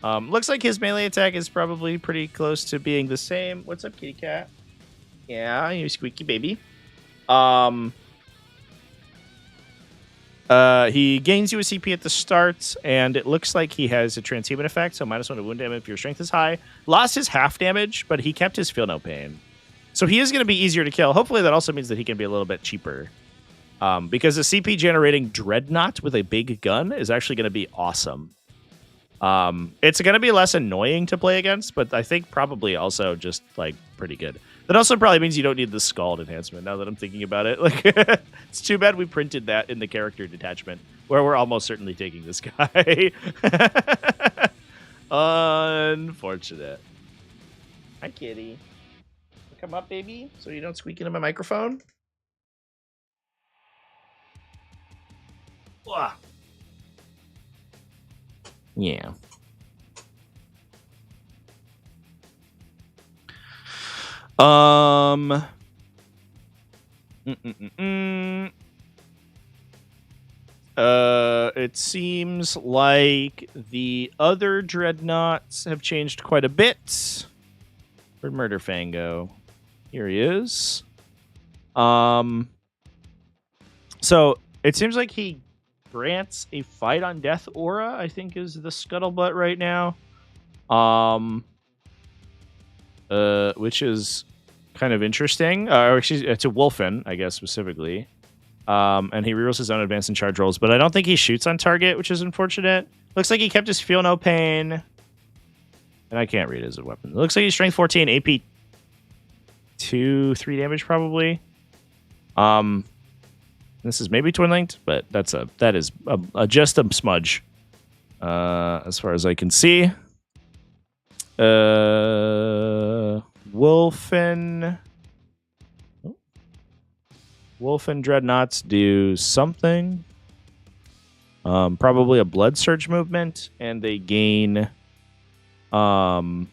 Looks like his melee attack is probably pretty close to being the same. What's up, kitty cat? Yeah, you squeaky baby. He gains you a CP at the start, and it looks like he has a transhuman effect, so -1 to wound damage if your strength is high. Lost his half damage, but he kept his feel no pain. So he is going to be easier to kill. Hopefully that also means that he can be a little bit cheaper. Because a CP generating Dreadnought with a big gun is actually going to be awesome. It's going to be less annoying to play against, but I think probably also just, like, pretty good. That also probably means you don't need the Scald enhancement, now that I'm thinking about it. Like, it's too bad we printed that in the character detachment, where we're almost certainly taking this guy. Unfortunate. Hi, kitty. Come up, baby, so you don't squeak into my microphone. Ugh. Yeah. It seems like the other dreadnoughts have changed quite a bit. Where'd Murderfang go? Here he is. So it seems like he grants a fight on death aura, I think is the scuttlebutt right now. Which is kind of interesting. It's a Wolfen, I guess, specifically. And he rerolls his own advance and charge rolls, but I don't think he shoots on target, which is unfortunate. Looks like he kept his feel no pain. And I can't read it as a weapon. It looks like he's strength 14, AP 2-3 damage probably. This is maybe twin linked, but that is just a smudge. As far as I can see. Wolfen Dreadnoughts do something. Probably a blood surge movement, and they gain an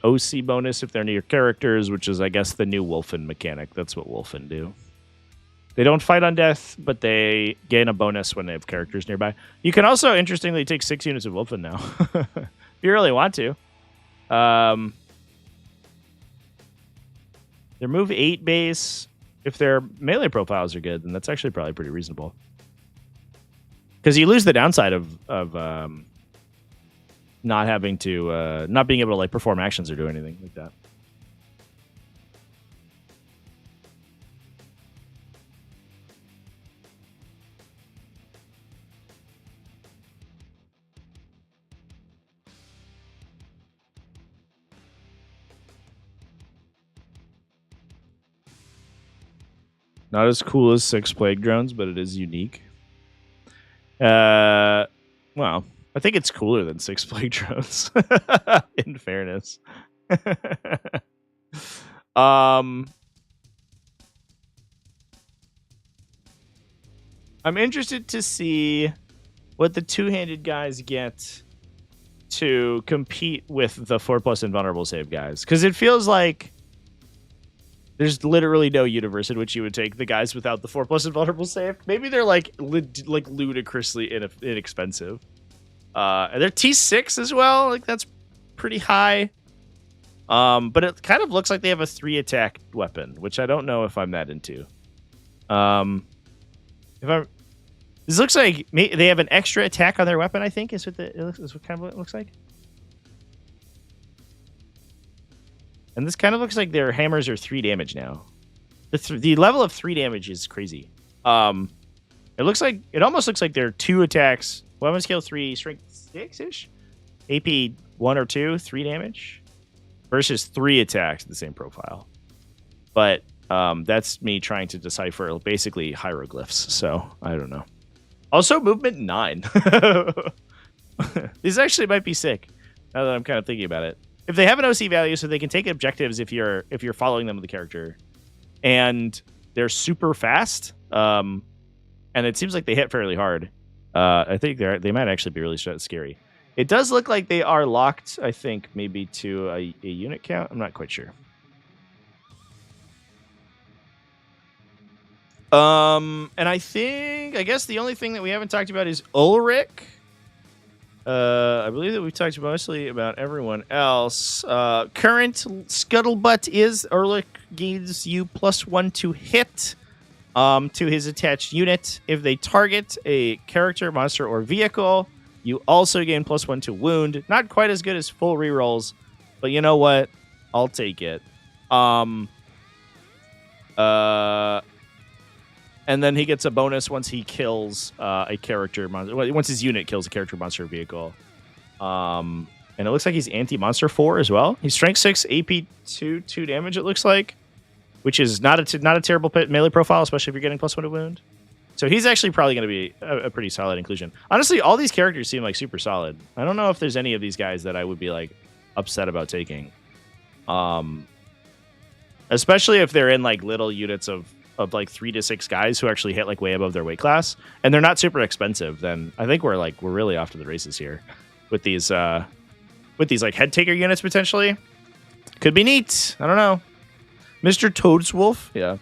OC bonus if they're near characters, which is, I guess, the new Wolfen mechanic. That's what Wolfen do. They don't fight on death, but they gain a bonus when they have characters nearby. You can also, interestingly, take 6 units of Wolfen now. If you really want to. Their move 8 base, if their melee profiles are good, then that's actually probably pretty reasonable. Because you lose the downside of not having to, not being able to, like, perform actions or do anything like that. Not as cool as 6 plague drones, but it is unique. Well, I think it's cooler than 6 plague drones, in fairness. I'm interested to see what the two-handed guys get to compete with the 4+ invulnerable save guys, because it feels like There's literally no universe in which you would take the guys without the 4+ invulnerable save. Maybe they're like ludicrously inexpensive. And they're T6 as well. Like that's pretty high. But it kind of looks like they have a 3 attack weapon, which I don't know if I'm that into. This looks like they have an extra attack on their weapon, I think, is what kind of what it looks like. And this kind of looks like their hammers are 3 damage now. The level of 3 damage is crazy. It almost looks like they're 2 attacks, weapon skill 3, strength 6-ish, AP 1 or 2, 3 damage, versus 3 attacks in the same profile. But that's me trying to decipher basically hieroglyphs, so I don't know. Also, movement 9. These actually might be sick, now that I'm kind of thinking about it. If they have an OC value, so they can take objectives if you're following them with the character, and they're super fast, and it seems like they hit fairly hard. I think they might actually be really scary. It does look like they are locked, I think, maybe to a unit count. I'm not quite sure. And I guess the only thing that we haven't talked about is Ulrich. I believe that we've talked mostly about everyone else. Current scuttlebutt is Ulrich gives you +1 to hit to his attached unit. If they target a character, monster, or vehicle, you also gain +1 to wound. Not quite as good as full rerolls, but you know what? I'll take it. And then he gets a bonus once he kills a character monster. Once his unit kills a character, monster, or vehicle. And it looks like he's anti-monster 4 as well. He's strength 6, AP 2 damage. It looks like, which is not a terrible melee profile, especially if you're getting +1 to wound. So he's actually probably going to be a pretty solid inclusion. Honestly, all these characters seem like super solid. I don't know if there's any of these guys that I would be like upset about taking. Especially if they're in like little units of like 3 to 6 guys who actually hit like way above their weight class, and they're not super expensive, then I think we're really off to the races here with these like head taker units potentially. Could be neat. I don't know. Mr. Toadswolf, yeah.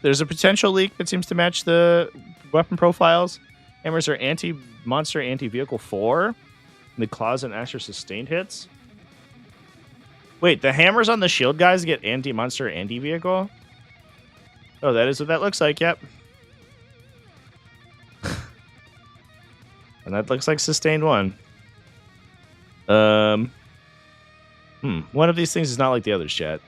There's a potential leak that seems to match the weapon profiles. Hammers are anti-monster, anti-vehicle 4. And the claws and ash are sustained hits. Wait, the hammers on the shield guys get anti-monster, anti-vehicle? Oh, that is what that looks like, yep. And that looks like sustained 1. One of these things is not like the others, chat.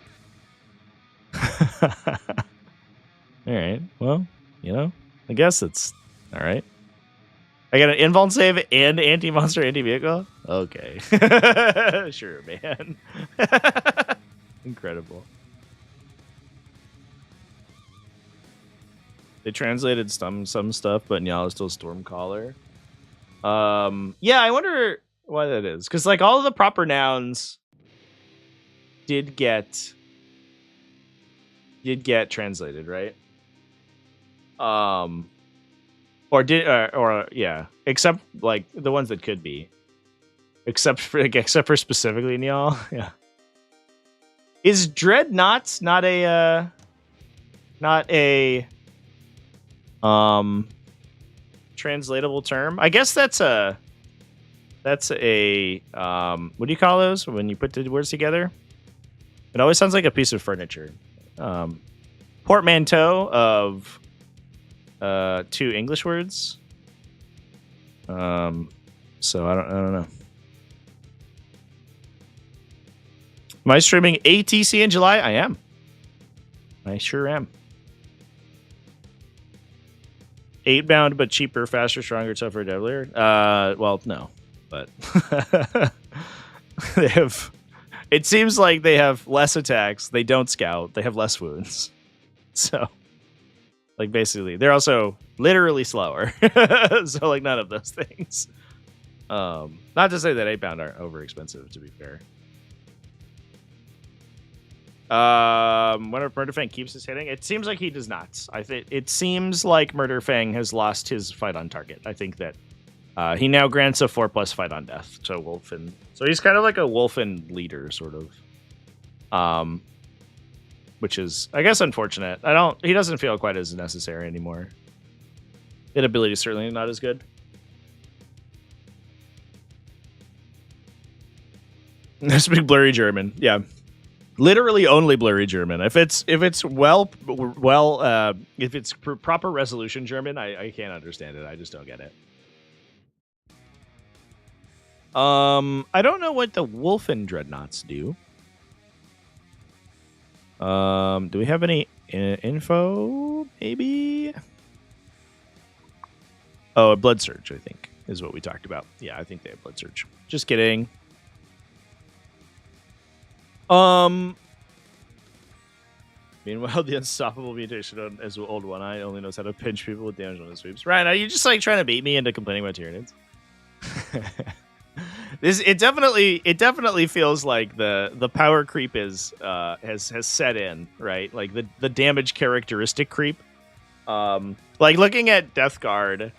Alright, well, I guess it's alright. I got an invuln save and anti-monster, anti-vehicle? Okay. Sure, man. Incredible. They translated some stuff, but Nyal is still Stormcaller. Yeah, I wonder why that is. Because like all of the proper nouns did get translated, right? Yeah, except like the ones that could be, except for specifically Nyal. Yeah. Is Dreadnought not a translatable term? I guess that's a what do you call those when you put the words together? It always sounds like a piece of furniture. Portmanteau of 2 English words. So I don't know. Am I streaming ATC in July? I am. I sure am. 8-bound, but cheaper, faster, stronger, tougher, deadlier. Well, no, but they have. It seems like they have less attacks. They don't scout. They have less wounds. So, like, basically, they're also literally slower. So, like, none of those things. Not to say that 8-bound aren't over expensive, to be fair. Wonder if Murderfang keeps his hitting. It seems like he does not. I think it seems like Murderfang has lost his fight on target. I think that he now grants a 4+ fight on death to Wolfen. So he's kind of like a Wolfen leader, sort of. which is, I guess, unfortunate. He doesn't feel quite as necessary anymore. Hit ability is certainly not as good. This big blurry German, yeah, literally only blurry German. If it's proper resolution German, I can't understand it. I just don't get it. I don't know what the Wolfen Dreadnoughts do. Do we have any info? Maybe. Oh, a Blood Surge, I think, is what we talked about. Yeah, I think they have Blood Surge. Just kidding. Meanwhile, the unstoppable mutation as an old one-eye only knows how to pinch people with damage on his sweeps. Ryan, are you just like trying to bait me into complaining about Tyranids? It definitely feels like the power creep has set in, right? Like the damage characteristic creep. Like looking at Death Guard,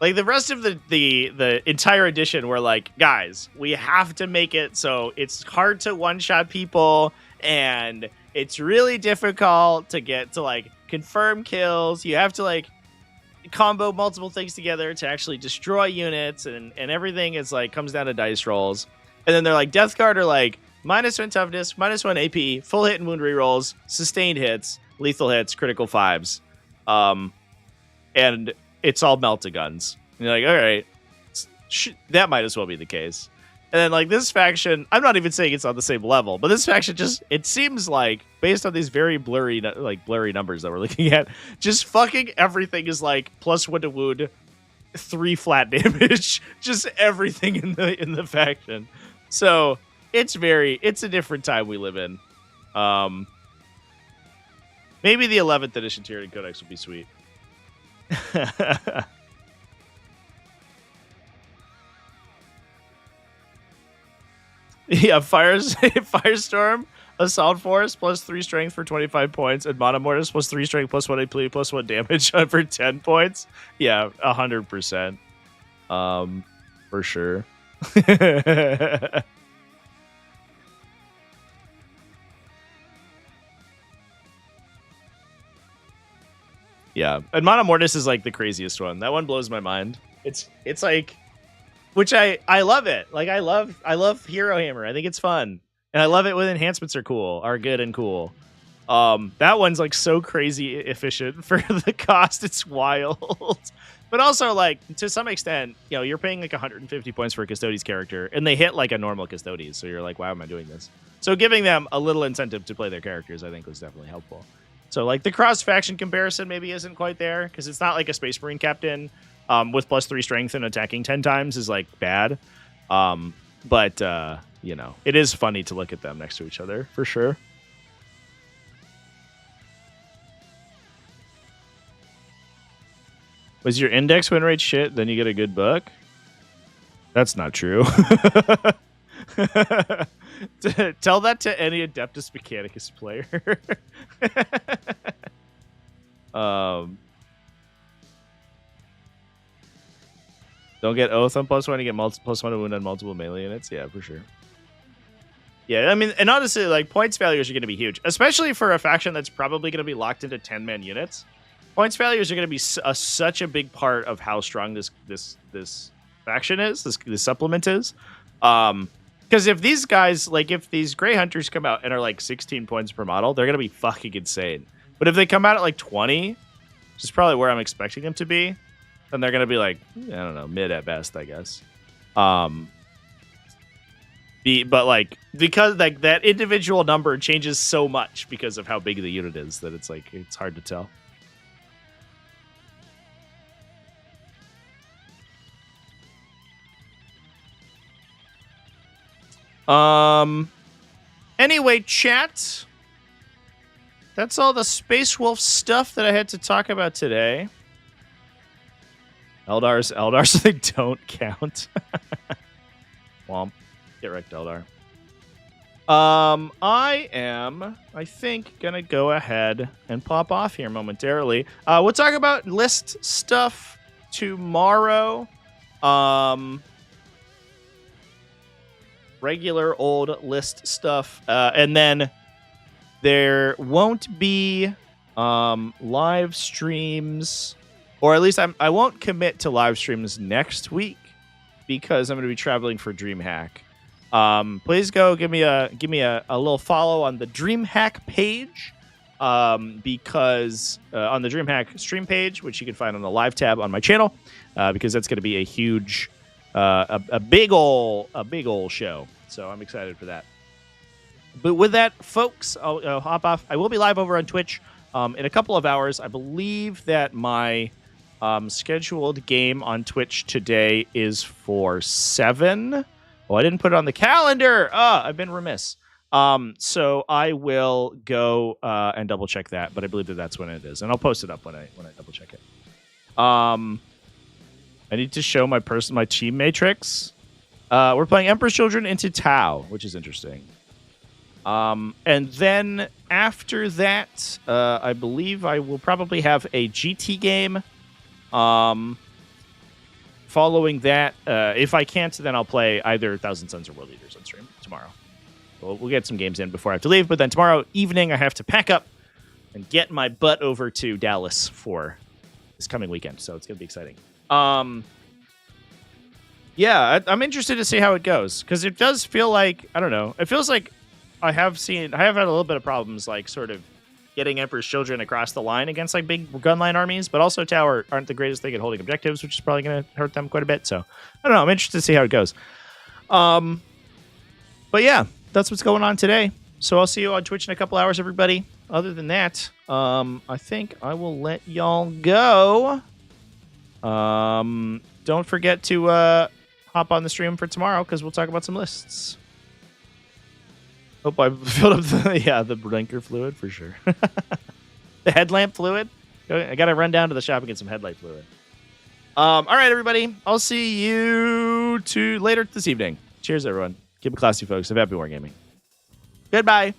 like the rest of the entire edition, we're like, guys, we have to make it so it's hard to one-shot people, and it's really difficult to get to like confirm kills. You have to like combo multiple things together to actually destroy units, and everything is like comes down to dice rolls. And then they're like, Death Guard are like -1 toughness, -1 AP, full hit and wound rerolls, sustained hits, lethal hits, critical 5s. And it's all melt-a-guns. And you're like, all right, that might as well be the case. And then like this faction, I'm not even saying it's on the same level, but this faction just, it seems like, based on these very blurry numbers that we're looking at, just fucking everything is like +1 to wound, 3 flat damage, just everything in the faction. So it's a different time we live in. Maybe the 11th edition Tyranid Codex would be sweet. Yeah, Firestorm, Assault Force +3 strength for 25 points, and Monomortis +3 strength, +1 AP, +1 damage for 10 points. Yeah, 100%. For sure. Yeah, and Monomortis is like the craziest one. That one blows my mind. It's like, which I love it. Like I love Hero Hammer. I think it's fun, and I love it when enhancements are good and cool. That one's like so crazy efficient for the cost. It's wild. But also, like, to some extent, you know, you're paying like 150 points for a Custodes character, and they hit like a normal Custodes, so you're like, why am I doing this? So giving them a little incentive to play their characters, I think, was definitely helpful. So, like, the cross-faction comparison maybe isn't quite there, because it's not like a Space Marine captain with +3 strength and attacking 10 times is, like, bad. But you know, it is funny to look at them next to each other, for sure. Was your index win rate shit, then you get a good book? That's not true. Tell that to any Adeptus Mechanicus player. Don't get Oath on +1, you get +1 to wound on multiple melee units. Yeah, for sure. Yeah, I mean, and honestly, like, points values are going to be huge, especially for a faction that's probably going to be locked into 10-man units. Points values are going to be such a big part of how strong this faction is, this supplement is. Because if these guys, like, if these Grey Hunters come out and are like 16 points per model, they're going to be fucking insane. But if they come out at like 20, which is probably where I'm expecting them to be, then they're going to be like, I don't know, mid at best, I guess. But like, because like that individual number changes so much because of how big the unit is that it's like, it's hard to tell. Anyway, chat. That's all the Space Wolf stuff that I had to talk about today. Eldars, they don't count. Womp. Get wrecked, Eldar. I am, I think, gonna go ahead and pop off here momentarily. We'll talk about list stuff tomorrow. Regular old list stuff, and then there won't be live streams, or at least I won't commit to live streams next week because I'm going to be traveling for DreamHack. Please go give me a little follow on the DreamHack page, because on the DreamHack stream page, which you can find on the live tab on my channel, because that's going to be a huge, a big ol' show. So I'm excited for that. But with that, folks, I'll hop off. I will be live over on Twitch in a couple of hours. I believe that my scheduled game on Twitch today is for 7. Oh, I didn't put it on the calendar. I've been remiss. So I will go and double check that, but I believe that that's when it is, and I'll post it up when I double check it. I need to show my team matrix. We're playing Emperor's Children into Tau, which is interesting. And then after that, I believe I will probably have a GT game. Following that, if I can't, then I'll play either Thousand Suns or World Eaters on stream tomorrow. We'll get some games in before I have to leave, but then tomorrow evening I have to pack up and get my butt over to Dallas for this coming weekend, so it's going to be exciting. Yeah, I'm interested to see how it goes, because it does feel like, I don't know, it feels like I have had a little bit of problems, like, sort of getting Emperor's Children across the line against, like, big gunline armies, but also Tower aren't the greatest thing at holding objectives, which is probably going to hurt them quite a bit, so I don't know, I'm interested to see how it goes. But yeah, that's what's going on today, so I'll see you on Twitch in a couple hours, everybody. Other than that, I think I will let y'all go. Don't forget to hop on the stream for tomorrow, because we'll talk about some lists. Hope I filled up the blinker fluid for sure. The headlamp fluid. I got to run down to the shop and get some headlight fluid. All right, everybody. I'll see you later this evening. Cheers, everyone. Keep it classy, folks. Have happy wargaming. Goodbye.